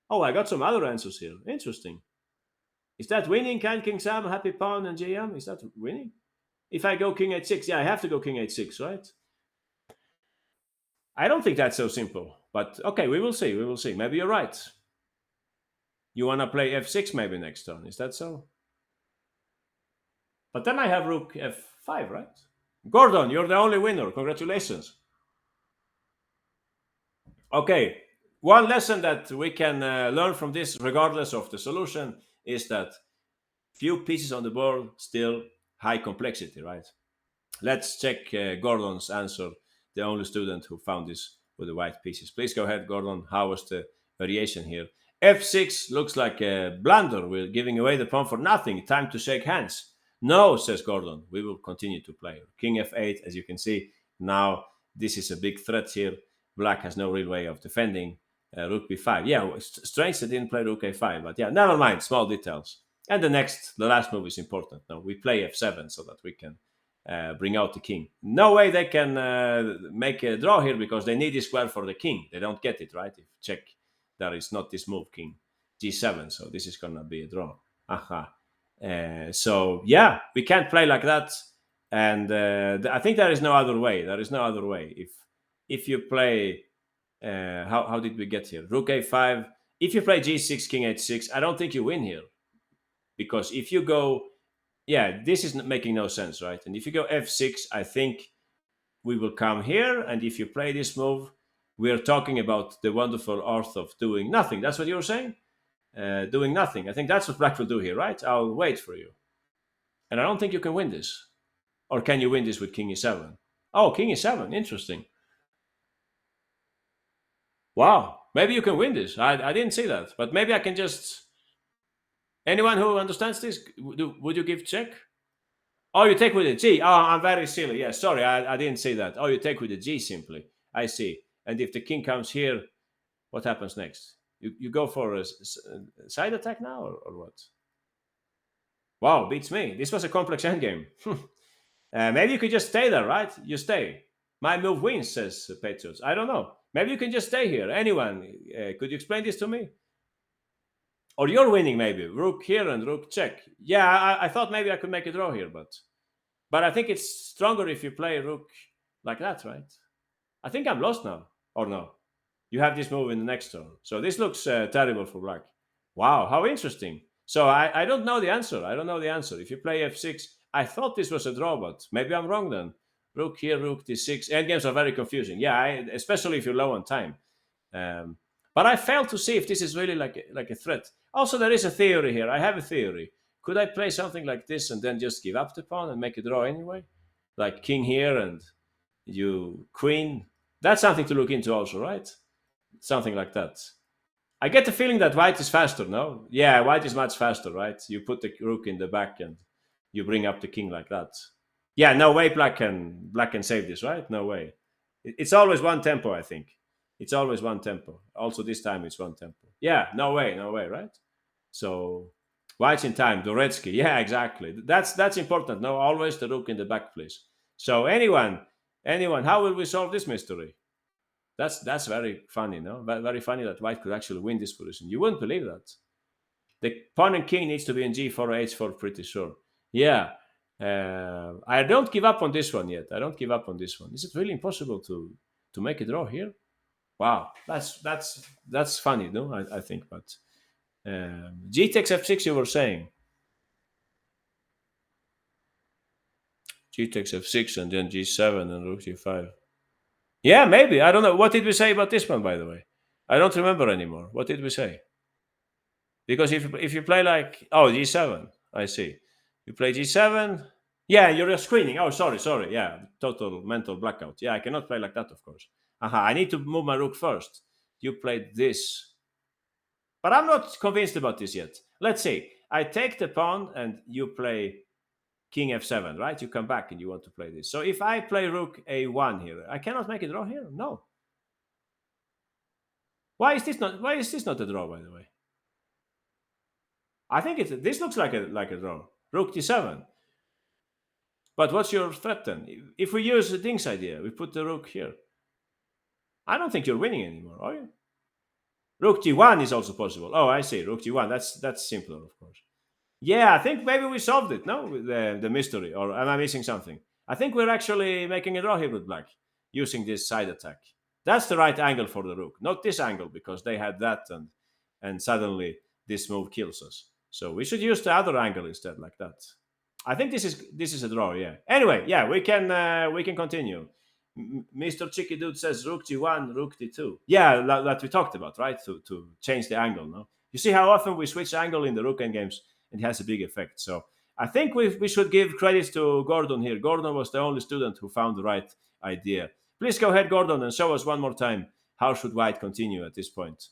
I got some other answers here. Interesting. Is that winning? Can King Sam, Happy Pawn, and GM? Is that winning? If I go King H6, yeah, I have to go King H6, right? I don't think that's so simple. But okay, we will see. We will see. Maybe you're right. You want to play F6 maybe next turn. Is that so? But then I have Rook F5, right? Gordon, you're the only winner. Congratulations. Okay, one lesson that we can learn from this, regardless of the solution, is that few pieces on the board, still high complexity, right? Let's check Gordon's answer, the only student who found this with the white pieces. Please go ahead, Gordon. How was the variation here? F6 looks like a blunder. We're giving away the pawn for nothing. Time to shake hands. No, says Gordon. We will continue to play. King F8, as you can see. Now, this is a big threat here. Black has no real way of defending. Rook B5. Yeah, strange they didn't play Rook A5, but yeah, never mind. Small details. And the last move is important. Now, we play F7 so that we can bring out the king. No way they can make a draw here because they need this square for the king. They don't get it, right? If check, there is not this move, king G7. So this is going to be a draw. Aha. So yeah, we can't play like that. And I think there is no other way. There is no other way. If you play, how did we get here? Rook A5. If you play G6, King H6, I don't think you win here. because if you go, yeah, this is making no sense, right? And if you go f6, I think we will come here, and if you play this move, we are talking about the wonderful art of doing nothing. That's what you were saying? Doing nothing. I think that's what black will do here, right? I'll wait for you. And I don't think you can win this. Or can you win this with king e7? Oh, king e7. Interesting. Wow. Maybe you can win this. I didn't see that. But maybe I can just. Anyone who understands this, would you give check? Oh, you take with the G. Oh, I'm very silly. Yeah, sorry, I didn't see that. Oh, you take with the G simply. I see. And if the king comes here, what happens next? You go for a side attack now, or what? Wow, beats me. This was a complex endgame. Maybe you could just stay there, right? You stay. My move wins, says Patriots. I don't know. Maybe you can just stay here. Anyone, could you explain this to me? Or you're winning, maybe. Rook here and rook check. Yeah, I thought maybe I could make a draw here, but I think it's stronger if you play rook like that, right? I think I'm lost now, or no? You have this move in the next turn. So this looks terrible for black. Wow, how interesting. So I don't know the answer. I don't know the answer. If you play f6, I thought this was a draw, but maybe I'm wrong then. Rook here, rook d6. Endgames are very confusing. Yeah, especially if you're low on time. Um, but I failed to see if this is really like a threat. Also, there is a theory here. I have a theory. Could I play something like this and then just give up the pawn and make a draw anyway? Like king here and you queen. That's something to look into also, right? Something like that. I get the feeling that white is faster, no? Yeah, white is much faster, right? You put the rook in the back and you bring up the king like that. Yeah, no way black can save this, right? No way. It's always one tempo, I think. It's always one tempo. Also this time it's one tempo. Yeah, no way, right? So white's in time, Doretsky. Yeah, exactly. That's important. No, always the rook in the back, please. So anyone, how will we solve this mystery? That's very funny, no? Very funny that white could actually win this position. You wouldn't believe that. The pawn and king needs to be in g4 or h4, pretty sure. Yeah. I don't give up on this one yet. I don't give up on this one. Is it really impossible to make a draw here? Wow, that's funny, no? I think, but g takes f6. You were saying g takes f6 and then g7 and rook g5. Yeah, maybe. I don't know. What did we say about this one, by the way? I don't remember anymore. What did we say? Because if you play like g7, I see. You play g7. Yeah, you're screening. Oh, sorry. Yeah, total mental blackout. Yeah, I cannot play like that, of course. I need to move my rook first. You played this, but I'm not convinced about this yet. Let's see. I take the pawn and you play king f7, right? You come back and you want to play this. So if I play rook a1 here, I cannot make a draw here. No. Why is this not a draw, by the way? I think this looks like a draw. Rook d7. But what's your threat then? If we use the Ding's idea, we put the rook here. I don't think you're winning anymore, are you? Rook d1 is also possible. Oh, I see. Rook d1. That's simpler, of course. Yeah, I think maybe we solved it, no? With the mystery. Or am I missing something? I think we're actually making a draw here with black, using this side attack. That's the right angle for the rook, not this angle, because they had that and suddenly this move kills us. So we should use the other angle instead, like that. I think this is a draw. Yeah. Anyway, yeah, we can continue. Mr. Chicky Dude says Rook G1, Rook D2. Yeah, that we talked about, right? To change the angle. No, you see how often we switch angle in the Rook endgames, and it has a big effect. So I think we should give credits to Gordon here. Gordon was the only student who found the right idea. Please go ahead, Gordon, and show us one more time how should White continue at this point.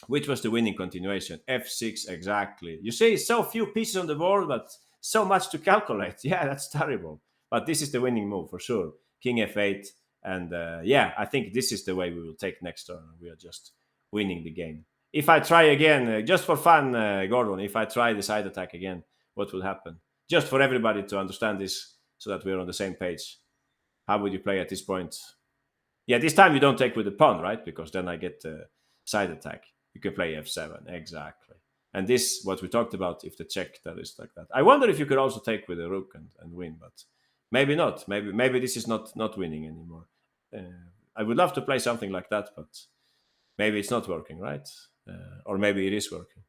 Which was the winning continuation? F6, exactly. You see, so few pieces on the board, but so much to calculate. Yeah, that's terrible. But this is the winning move for sure. King f8. And yeah, I think this is the way we will take next turn. We are just winning the game. If I try again, just for fun, Gordon, if I try the side attack again, what will happen? Just for everybody to understand this so that we're on the same page. How would you play at this point? Yeah, this time you don't take with the pawn, right? Because then I get side attack. You can play f7, exactly. And this, what we talked about, if the check that is like that. I wonder if you could also take with a rook and win, but maybe not. Maybe this is not winning anymore. I would love to play something like that, but maybe it's not working, right? Or maybe it is working.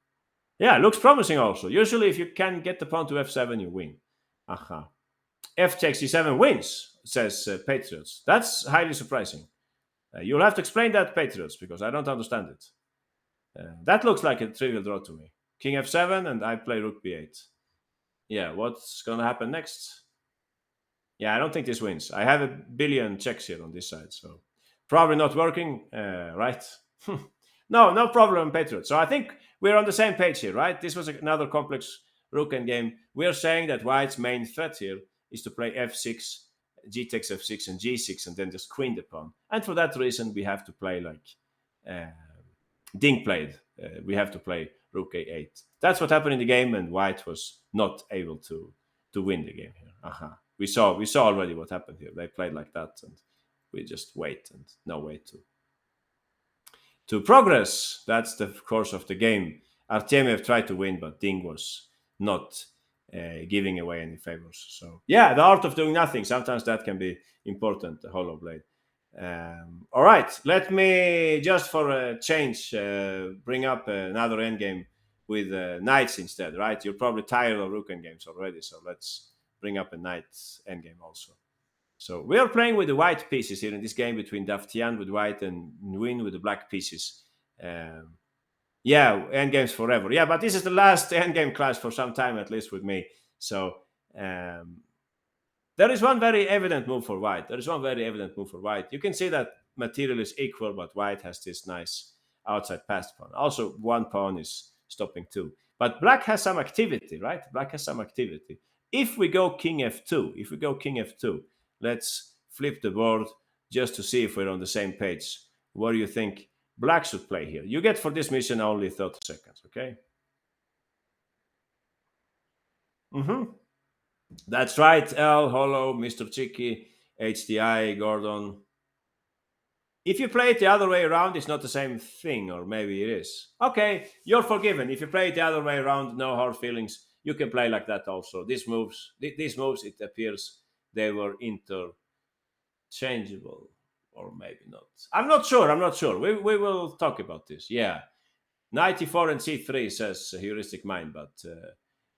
Yeah, looks promising also. Usually, if you can get the pawn to f7, you win. Aha. F takes e7 wins, says Patriots. That's highly surprising. You'll have to explain that, Patriots, because I don't understand it. That looks like a trivial draw to me. King f7, and I play rook b8. Yeah, what's going to happen next? Yeah, I don't think this wins. I have a billion checks here on this side, so probably not working, right? No, no problem, Patriot. So I think we're on the same page here, right? This was another complex rook endgame. We are saying that White's main threat here is to play f6, g takes f6, and g6, and then just queen the pawn. And for that reason, we have to play like uh, Ding played. We have to play rook a8. That's what happened in the game, and White was not able to win the game here. We saw already what happened here. They played like that, and we just wait and no way to progress. That's the course of the game. Artemiev tried to win, but Ding was not giving away any favors. So yeah, the art of doing nothing. Sometimes that can be important. The hollow blade. All right, let me just for a change bring up another endgame with knights instead. Right, you're probably tired of rook endgames already, so let's bring up a knight endgame also. So we are playing with the white pieces here in this game between Daftian with white and Nguyen with the black pieces. Um, yeah, endgames forever. Yeah, but this is the last endgame class for some time, at least with me. So um, there is one very evident move for white. There is one very evident move for white. You can see that material is equal, but white has this nice outside passed pawn. Also, one pawn is stopping two. But black has some activity, right? Black has some activity. If we go king f2, let's flip the board just to see if we're on the same page. What do you think black should play here? You get for this mission only 30 seconds, okay? Mm-hmm. That's right, L, Hollow, Mr. Chicky, HDI, Gordon. If you play it the other way around, it's not the same thing, or maybe it is. Okay, you're forgiven. If you play it the other way around, no hard feelings. You can play like that also. These moves, it appears they were interchangeable, or maybe not. I'm not sure. I'm not sure. We will talk about this. Yeah, 94 and C3 says heuristic mind, but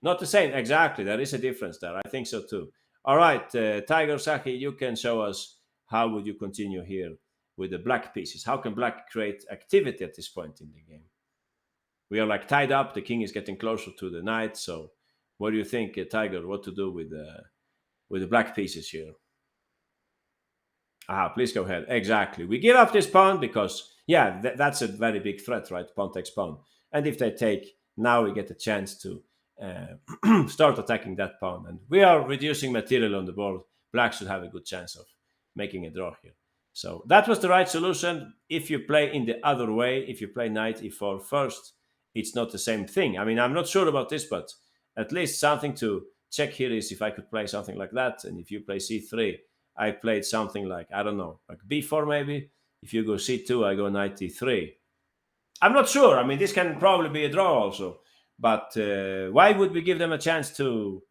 not the same. Exactly. There is a difference there. I think so too. All right, Tiger Saki, you can show us how would you continue here with the black pieces. How can black create activity at this point in the game? We are like tied up. The king is getting closer to the knight. So, what do you think, Tiger? What to do with the black pieces here? Please go ahead. Exactly. We give up this pawn because, yeah, that's a very big threat, right? Pawn takes pawn. And if they take, now we get a chance to start attacking that pawn. And we are reducing material on the board. Black should have a good chance of making a draw here. So that was the right solution. If you play in the other way, if you play knight e4 first, it's not the same thing. I mean, I'm not sure about this, but at least something to check here is if I could play something like that. And if you play c3, I played something like, I don't know, like b4 maybe. If you go c2, I go knight e3. I'm not sure. I mean, this can probably be a draw also. But why would we give them a chance to,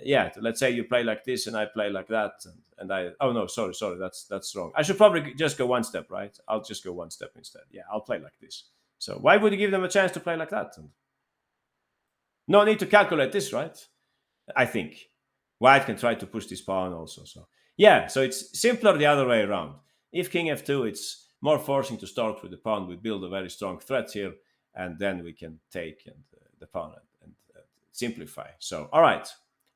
let's say you play like this and I play like that. And I, oh no, sorry, that's wrong. I should probably just go one step, right? I'll just go one step instead. Yeah, I'll play like this. So why would you give them a chance to play like that? And no need to calculate this, right? I think white can try to push this pawn also. So yeah, so it's simpler the other way around. If king f2, it's more forcing to start with the pawn. We build a very strong threat here, and then we can take the pawn and simplify. So all right,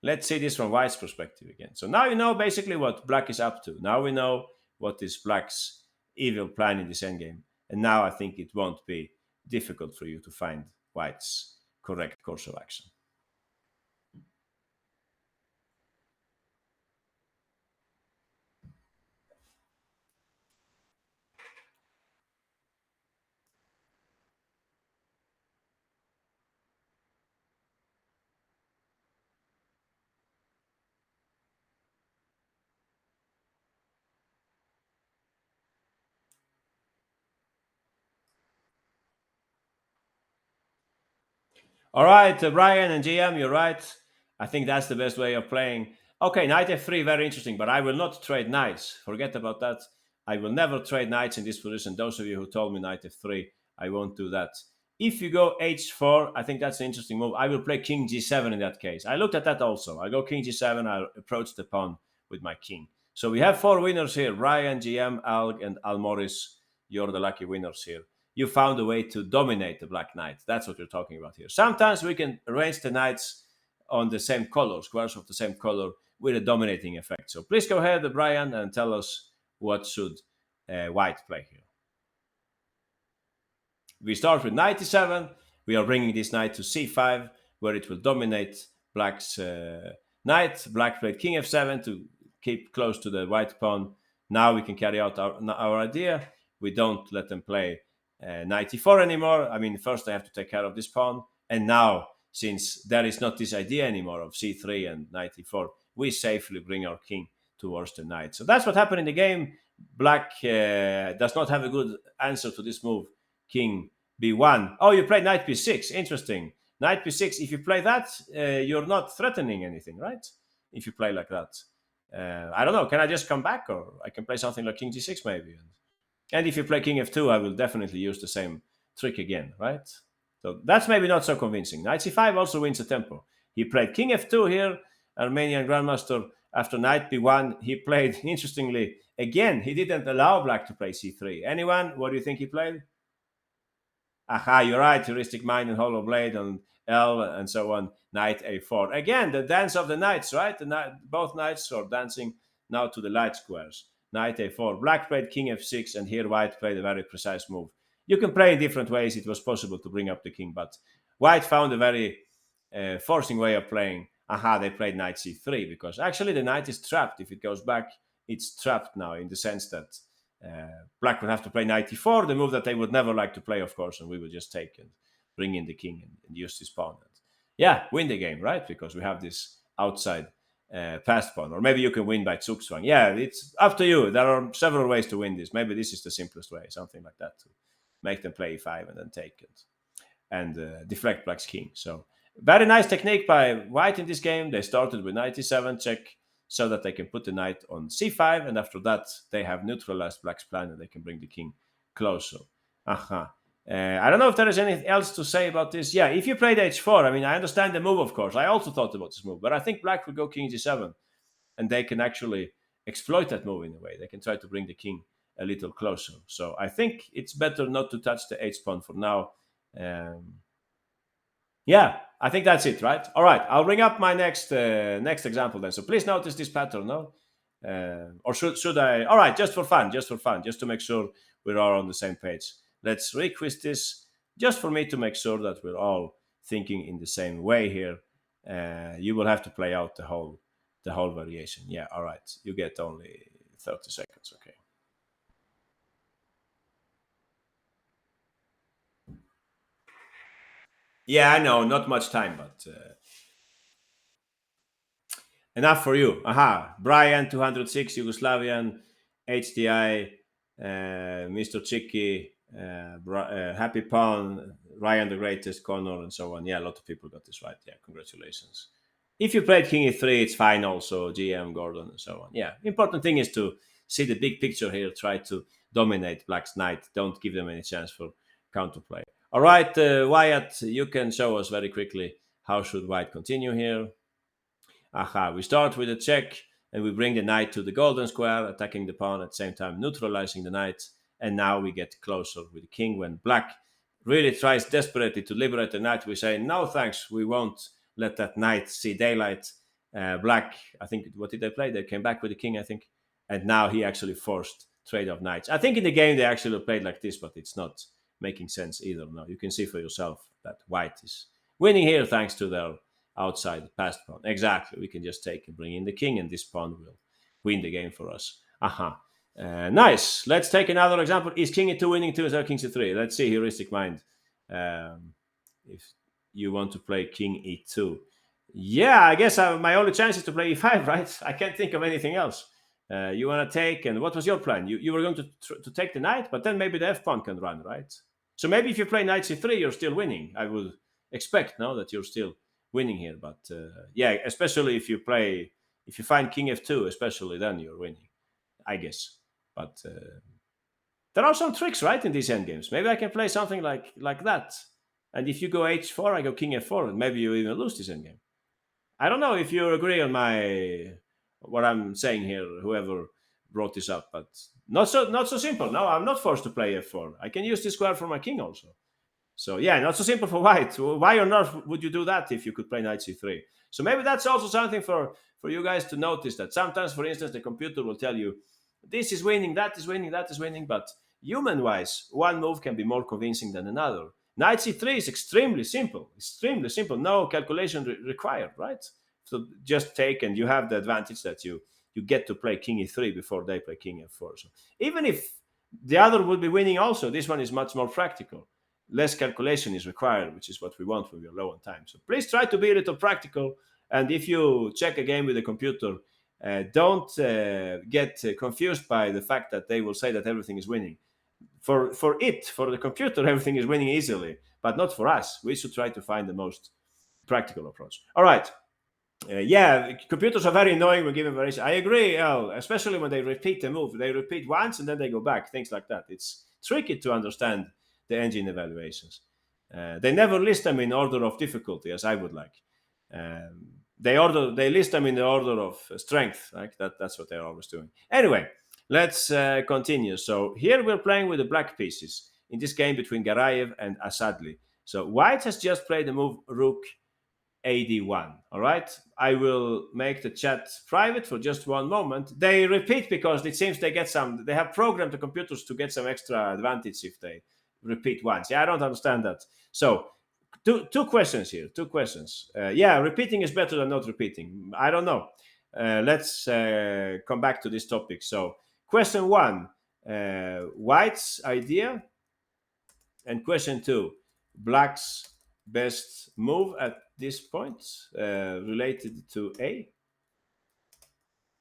let's see this from white's perspective again. So now you know basically what black is up to. Now we know what is black's evil plan in this endgame, and now I think it won't be difficult for you to find white's correct course of action. All right, Brian and GM, you're right. I think that's the best way of playing. Okay, knight f3, very interesting, but I will not trade knights. Forget about that. I will never trade knights in this position. Those of you who told me knight f3, I won't do that. if you go h4, I think that's an interesting move. I will play king g7 in that case. I looked at that also. I go king g7, I approach the pawn with my king. So we have four winners here: Ryan, GM, Alg, and Almoris. You're the lucky winners here. You found a way to dominate the black knight. That's what you're talking about here. Sometimes we can arrange the knights on the same color, squares of the same color, with a dominating effect. So please go ahead, Brian, and tell us what should white play here. We start with knight e7. We are bringing this knight to c5, where it will dominate black's knight. Black played king f7 to keep close to the white pawn. Now we can carry out our idea. We don't let them play knight e4 anymore. I mean, first I have to take care of this pawn. And now, since there is not this idea anymore of c3 and knight e4, we safely bring our king towards the knight. So that's what happened in the game. Black does not have a good answer to this move. King b1. Oh, you played knight b6. Interesting. Knight b6. If you play that, you're not threatening anything, right? If you play like that. I don't know. Can I just come back, or I can play something like king g6 maybe? And if you play king f2, I will definitely use the same trick again, right? So that's maybe not so convincing. Knight c5 also wins the tempo. He played king f2 here, Armenian Grandmaster. After knight b1, he played, interestingly, again, he didn't allow black to play c3. Anyone, what do you think he played? Aha, you're right. Heuristic Mind and Hollow Blade on L and so on. Knight a4. Again, the dance of the knights, right? Both knights are dancing now to the light squares. Knight a4. Black played king f6, and here white played a very precise move. You can play in different ways. It was possible to bring up the king, but white found a very forcing way of playing. Aha, they played knight c3, because actually the knight is trapped. If it goes back, it's trapped now, in the sense that black would have to play knight e4, the move that they would never like to play, of course, and we would just take and bring in the king and use this pawn. And yeah, win the game, right? Because we have this outside passed pawn. Or maybe you can win by zugzwang. Yeah, it's up to you. There are several ways to win this. Maybe this is the simplest way, something like that, to make them play e5 and then take it and deflect black's king. So very nice technique by white in this game. They started with knight e7 check, so that they can put the knight on c5, and after that they have neutralized black's plan and they can bring the king closer. Aha. I don't know if there is anything else to say about this. Yeah, if you played h4, I mean, I understand the move, of course. I also thought about this move, but I think black would go king g7, and they can actually exploit that move in a way. They can try to bring the king a little closer. So I think it's better not to touch the h-pawn for now. Yeah, I think that's it, right? All right, I'll bring up my next example then. So please notice this pattern, no? Or should I? All right, just for fun, just to make sure we're all on the same page. Let's request this, just for me to make sure that we're all thinking in the same way here. You will have to play out the whole variation. Yeah, all right. You get only 30 seconds, okay? Yeah, I know, not much time, but enough for you. Aha. Brian, 206, Yugoslavian, HDI, Mr. Chicky, Happy Pawn, Ryan the Greatest, Connor, and so on. Yeah, a lot of people got this right. Yeah, congratulations. If you played King E3, it's fine also, GM, Gordon, and so on. Yeah, important thing is to see the big picture here. Try to dominate Black's knight. Don't give them any chance for counterplay. All right, Wyatt, you can show us very quickly how should White continue here. Aha, we start with a check and we bring the knight to the golden square, attacking the pawn at the same time, neutralizing the knight. And now we get closer with the king. When black really tries desperately to liberate the knight, we say, no thanks, we won't let that knight see daylight. Black, I think, what did they play? They came back with the king, I think. And now he actually forced trade of knights. I think in the game they actually played like this, but it's not making sense either. No, you can see for yourself that white is winning here thanks to their outside passed pawn. Exactly. We can just take and bring in the king, and this pawn will win the game for us. Aha. Nice. Let's take another example. Is king e2 winning 2 or king c3? Let's see, heuristic mind. If you want to play king e2. Yeah, I guess my only chance is to play e5, right? I can't think of anything else. You want to take, and what was your plan? You were going to take the knight, but then maybe the f pawn can run, right? So maybe if you play knight c3, you're still winning. I would expect now that you're still winning here. But yeah, especially if you find king f2, especially then you're winning, I guess. But there are some tricks, right, in these endgames. Maybe I can play something like that. And if you go h4, I go king f4, and maybe you even lose this endgame. I don't know if you agree on my what I'm saying here, whoever brought this up, but not so simple. No, I'm not forced to play f4. I can use this square for my king also. So yeah, not so simple for white. Why on earth would you do that if you could play knight c3? So maybe that's also something for you guys to notice, that sometimes, for instance, the computer will tell you this is winning, that is winning, that is winning, but human-wise, one move can be more convincing than another. Knight c3 is extremely simple, no calculation required, right? So just take, and you have the advantage that you get to play king e3 before they play king f4. So even if the other would be winning also, this one is much more practical. Less calculation is required, which is what we want when we're low on time. So please try to be a little practical. And if you check a game with a computer, don't get confused by the fact that they will say that everything is winning. For the computer, everything is winning easily, but not for us. We should try to find the most practical approach. All right. Yeah, computers are very annoying when given variation. I agree, Al, especially when they repeat the move. They repeat once and then they go back, things like that. It's tricky to understand the engine evaluations. They never list them in order of difficulty, as I would like. They list them in the order of strength. Like that's what they're always doing. Anyway, let's continue. So here we're playing with the black pieces in this game between Garayev and Asadli. So white has just played the move Rook AD1. All right. I will make the chat private for just one moment. They repeat because it seems they have programmed the computers to get some extra advantage if they repeat once. Yeah, I don't understand that. So, two questions here. Two questions. Yeah, repeating is better than not repeating. I don't know. Let's come back to this topic. So, question one, White's idea, and question two, Black's best move at this point related to A.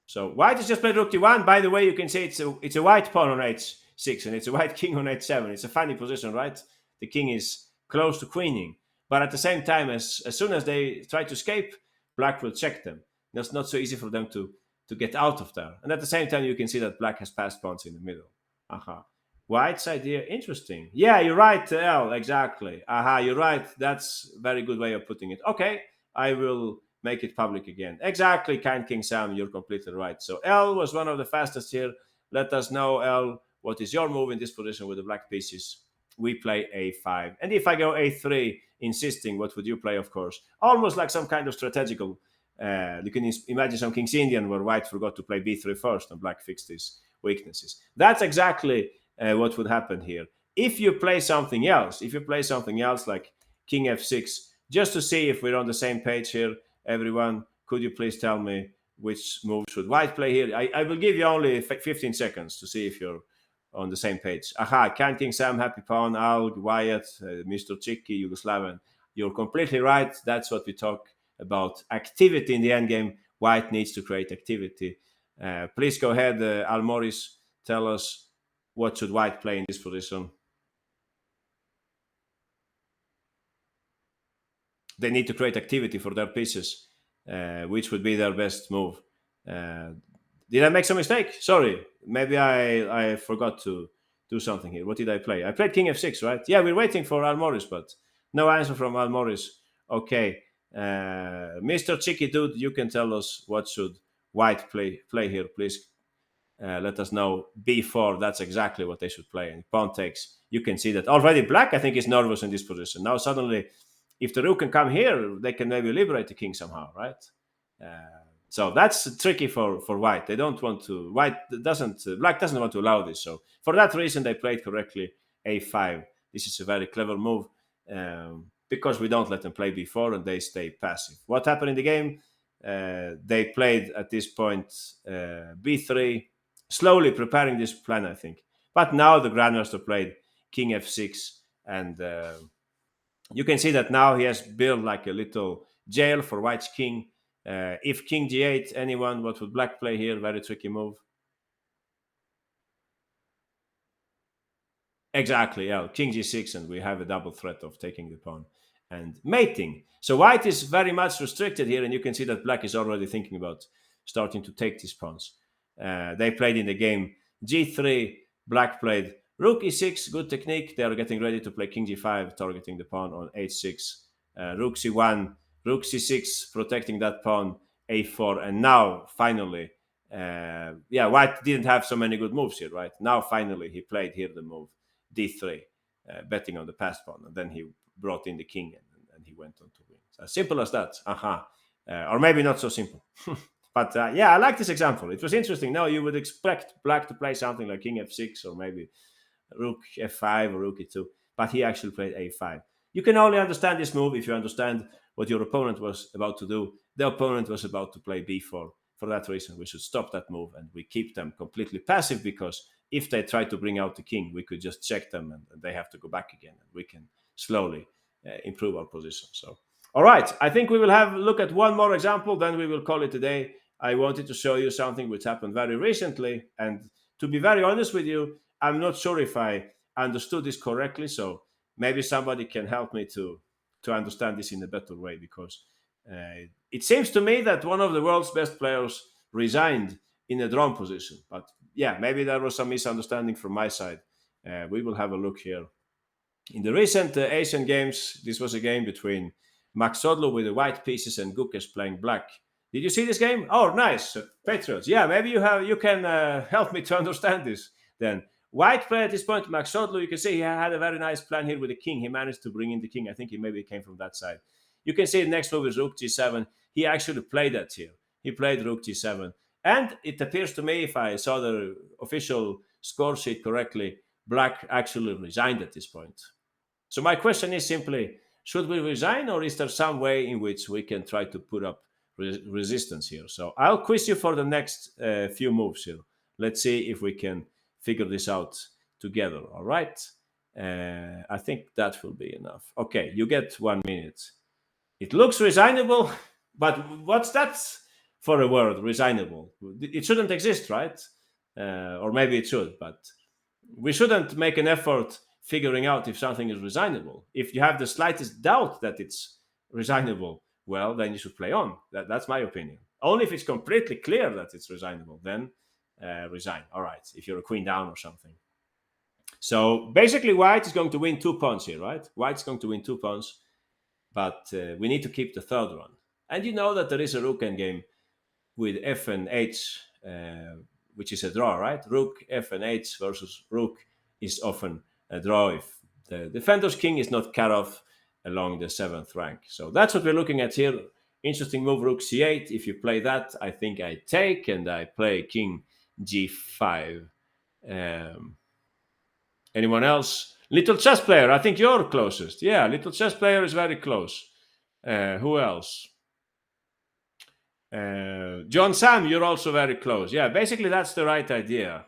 So white has just played rook d1. By the way, you can see it's a white pawn on h6 and it's a white king on h7. It's a funny position, right? The king is close to queening, but at the same time, as soon as they try to escape, black will check them. It's not so easy for them to get out of there. And at the same time, you can see that black has passed pawns in the middle. Aha. White's idea, interesting. Yeah, you're right, L. Exactly. Aha, you're right. That's a very good way of putting it. Okay, I will make it public again. Exactly, kind King Sam, you're completely right. So L was one of the fastest here. Let us know, L, what is your move in this position with the black pieces? We play a5. And if I go a3, insisting, what would you play, of course? Almost like some kind of strategical. You can imagine some King's Indian where white forgot to play b3 first and black fixed his weaknesses. That's exactly what would happen here. If you play something else, like King f6, just to see if we're on the same page here, everyone, could you please tell me which move should white play here? I will give you only 15 seconds to see if you're on the same page. Aha, King Sam, Happy Pawn, Al, Wyatt, Mr. Chicky, Yugoslavian. You're completely right. That's what we talk about. Activity in the endgame. White needs to create activity. Please go ahead, Al Morris, tell us what should white play in this position. They need to create activity for their pieces, which would be their best move. Did I make some mistake? Sorry, maybe I forgot to do something here. What did I play? I played King f6, right? Yeah, we're waiting for Al Morris, but no answer from Al Morris. Okay, Mr. Chicky Dude, you can tell us what should white play here, please. Let us know b4. That's exactly what they should play. And pawn takes. You can see that already black, I think, is nervous in this position. Now suddenly, if the rook can come here, they can maybe liberate the king somehow, right? So that's tricky for white. They don't want to. Black doesn't want to allow this. So for that reason, they played correctly a5. This is a very clever move because we don't let them play b4 and they stay passive. What happened in the game? They played at this point b3, slowly preparing this plan, I think. But now the Grandmaster played King f6, and you can see that now he has built like a little jail for White's king. If King g8, anyone, what would Black play here? Very tricky move. Exactly, yeah. King g6, and we have a double threat of taking the pawn and mating. So White is very much restricted here, and you can see that Black is already thinking about starting to take these pawns. They played in the game g3, Black played Rook e6, good technique. They are getting ready to play king g5, targeting the pawn on h6. Rook c1, rook c6, protecting that pawn, a4. And now, finally, yeah, white didn't have so many good moves here, right? Now, finally, he played here the move d3, betting on the passed pawn. And then he brought in the king and he went on to win. So as simple as that. Or maybe not so simple. But yeah, I like this example. It was interesting. Now you would expect black to play something like king f6 or maybe rook f5 or rook e2, but he actually played a5. You can only understand this move if you understand what your opponent was about to do. The opponent was about to play b4. For that reason, we should stop that move and we keep them completely passive, because if they try to bring out the king, we could just check them and they have to go back again, and we can slowly improve our position. So, all right, I think we will have a look at one more example, then we will call it a day. I wanted to show you something which happened very recently, and to be very honest with you, I'm not sure if I understood this correctly, so maybe somebody can help me to understand this in a better way, because it seems to me that one of the world's best players resigned in a drawn position. But yeah, maybe there was some misunderstanding from my side. We will have a look here. In the recent Asian Games, this was a game between Max Sodlo with the white pieces and Gukes playing black. Did you see this game? Oh, nice, Patriots. Yeah, maybe you can help me to understand this. Then white played at this point, Max Sodlo. You can see he had a very nice plan here with the king. He managed to bring in the king. I think he maybe came from that side. You can see the next move is Rook G7. He actually played that here. He played Rook G7, and it appears to me, if I saw the official score sheet correctly, Black actually resigned at this point. So my question is simply, should we resign, or is there some way in which we can try to put up resistance here? So I'll quiz you for the next few moves here. Let's see if we can figure this out together. All right. I think that will be enough. Okay, you get 1 minute. It looks resignable, but what's that for a word, resignable? It shouldn't exist, right? Or maybe it should, but we shouldn't make an effort figuring out if something is resignable. If you have the slightest doubt that it's resignable, well, then you should play on. That's my opinion. Only if it's completely clear that it's resignable, then resign. All right, if you're a queen down or something. So basically, white is going to win 2 pawns here, right? White's going to win 2 pawns, but we need to keep the third one. And you know that there is a rook endgame with f and h, which is a draw, right? Rook, f and h versus rook is often a draw if the defender's king is not cut off along the seventh rank. So that's what we're looking at here. Interesting move, rook c8. If you play that, I think I take and I play king g5. Anyone else? Little chess player, I think you're closest. Yeah, little chess player is very close. Who else? John Sam, you're also very close. Yeah, basically that's the right idea.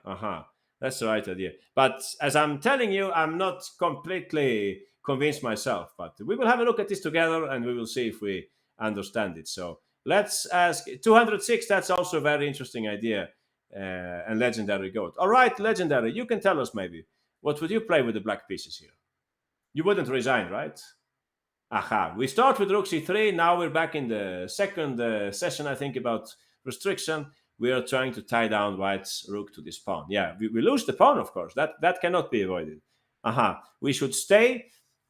That's the right idea. But as I'm telling you, I'm not completely convinced myself. But we will have a look at this together and we will see if we understand it. So let's ask 206. That's also a very interesting idea. And legendary goat. All right, legendary. You can tell us maybe. What would you play with the black pieces here? You wouldn't resign, right? We start with rook c3. Now we're back in the second session, I think, about restriction. We are trying to tie down white's rook to this pawn. Yeah, we lose the pawn, of course. That cannot be avoided. We should stay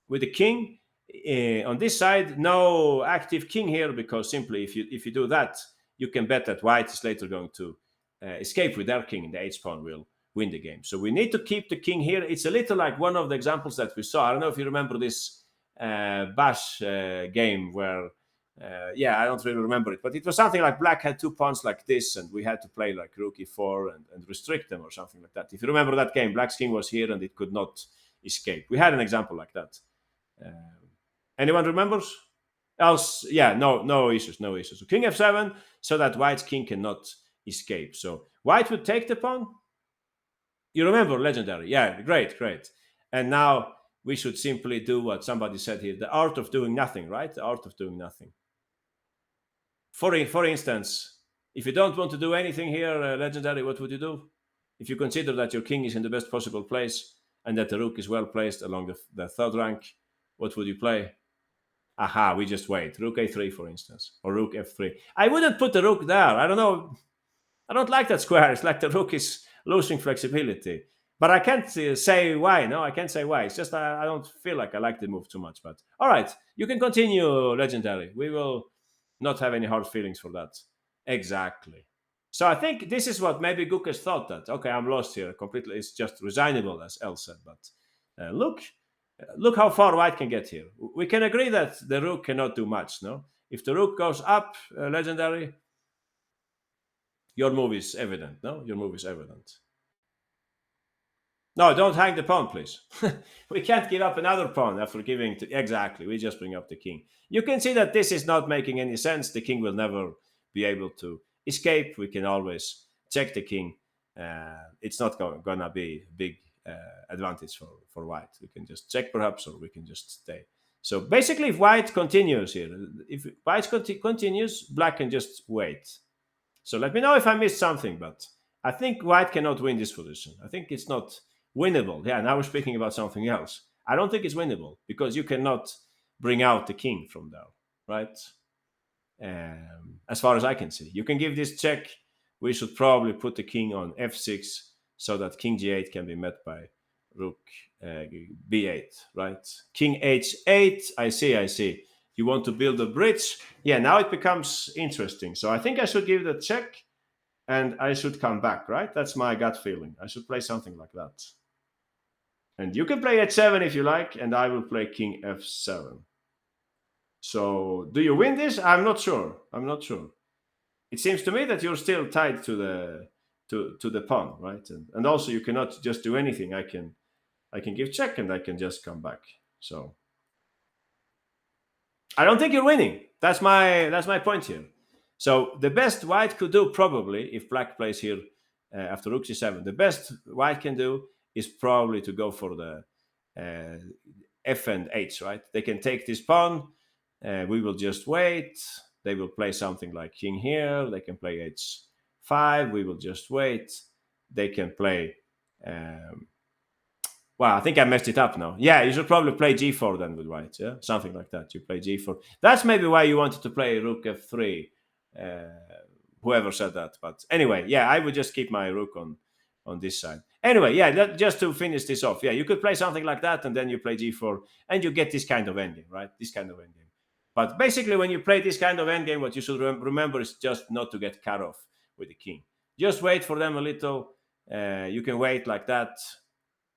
with the king on this side. No active king here, because simply if you do that, you can bet that white is later going to escape with their king, and the h-pawn will win the game. So we need to keep the king here. It's a little like one of the examples that we saw. I don't know if you remember this Bash game where, I don't really remember it, but it was something like black had 2 pawns like this, and we had to play like rook e4 and restrict them or something like that. If you remember that game, black's king was here and it could not escape. We had an example like that. Anyone remembers? Else, no issues. So king f7, so that white's king cannot escape. So white would take the pawn. You remember legendary? Yeah, great. And now we should simply do what somebody said here, the art of doing nothing, right? The art of doing nothing. For instance, if you don't want to do anything here, legendary, what would you do? If you consider that your king is in the best possible place and that the rook is well placed along the third rank, what would you play? We just wait. Rook a3, for instance, or rook f3. I wouldn't put the rook there. I don't know. I don't like that square. It's like the rook is losing flexibility. But I can't say why. No, I can't say why. It's just I don't feel like I like the move too much. But all right, you can continue, legendary. We will not have any hard feelings for that. Exactly. So I think this is what maybe Gukes thought that okay, I'm lost here completely. It's just resignable, as El said. But look how far White can get here. We can agree that the rook cannot do much. No, if the rook goes up, legendary, your move is evident. No, your move is evident. No, don't hang the pawn, please. We can't give up another pawn after giving to exactly. We just bring up the king. You can see that this is not making any sense. The king will never be able to escape. We can always check the king. It's not gonna be a big advantage for white. We can just check perhaps, or we can just stay. So basically, if white continues here, if white continues, black can just wait. So let me know if I missed something, but I think white cannot win this position. I think it's not winnable. Yeah, now we're speaking about something else. I don't think it's winnable because you cannot bring out the king from there, right? As far as I can see, you can give this check. We should probably put the king on f6 so that king g8 can be met by rook b8, right? King h8. I see. I see. You want to build a bridge? Yeah. Now it becomes interesting. So I think I should give the check, and I should come back, right? That's my gut feeling. I should play something like that. And you can play h7 if you like, and I will play king f7. So, do you win this? I'm not sure. I'm not sure. It seems to me that you're still tied to the pawn, right? And also you cannot just do anything. I can give check and I can just come back. So I don't think you're winning. That's my point here. So the best white could do probably if black plays here after rook c7, the best white can do is probably to go for the uh, f and h. Right? They can take this pawn. We will just wait. They will play something like king here. They can play h5. We will just wait. They can play. Well, I think I messed it up now. Yeah, you should probably play g4 then with white. Yeah, something like that. You play g4. That's maybe why you wanted to play rook f3. Uh, Whoever said that, but anyway, yeah, I would just keep my rook on this side. Anyway, yeah, just to finish this off, yeah, you could play something like that, and then you play g4, and you get this kind of endgame, right? This kind of endgame. But basically, when you play this kind of endgame, what you should remember is just not to get cut off with the king. Just wait for them a little. You can wait like that.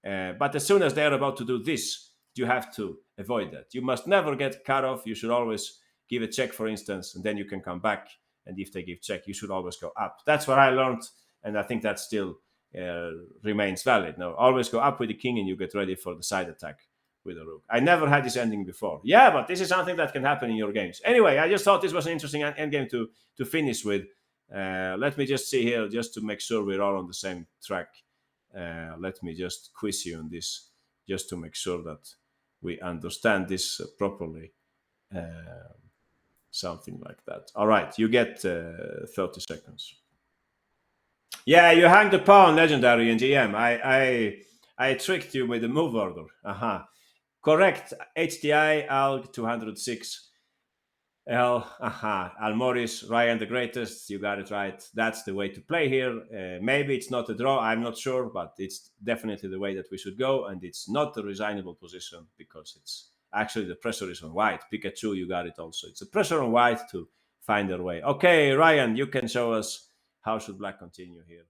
But as soon as they're about to do this, you have to avoid that. You must never get cut off. You should always give a check, for instance, and then you can come back. And if they give check, you should always go up. That's what I learned, and I think that still uh, remains valid. Now, always go up with the king, and you get ready for the side attack with the rook. I never had this ending before. Yeah, but this is something that can happen in your games. Anyway, I just thought this was an interesting endgame to finish with. Let me just see here, just to make sure we're all on the same track. Let me just quiz you on this, just to make sure that we understand this properly. Uh, Something like that. All right, you get 30 seconds. Yeah, you hang the pawn, legendary in GM. I tricked you with the move order. Aha. Correct. HDI ALG 206. L, aha, Almoris, Ryan the greatest. You got it right. That's the way to play here. Maybe it's not a draw. I'm not sure, but it's definitely the way that we should go. And it's not a resignable position because it's actually the pressure is on white. Pikachu, you got it also. It's a pressure on white to find their way. Okay, Ryan, you can show us how should black continue here.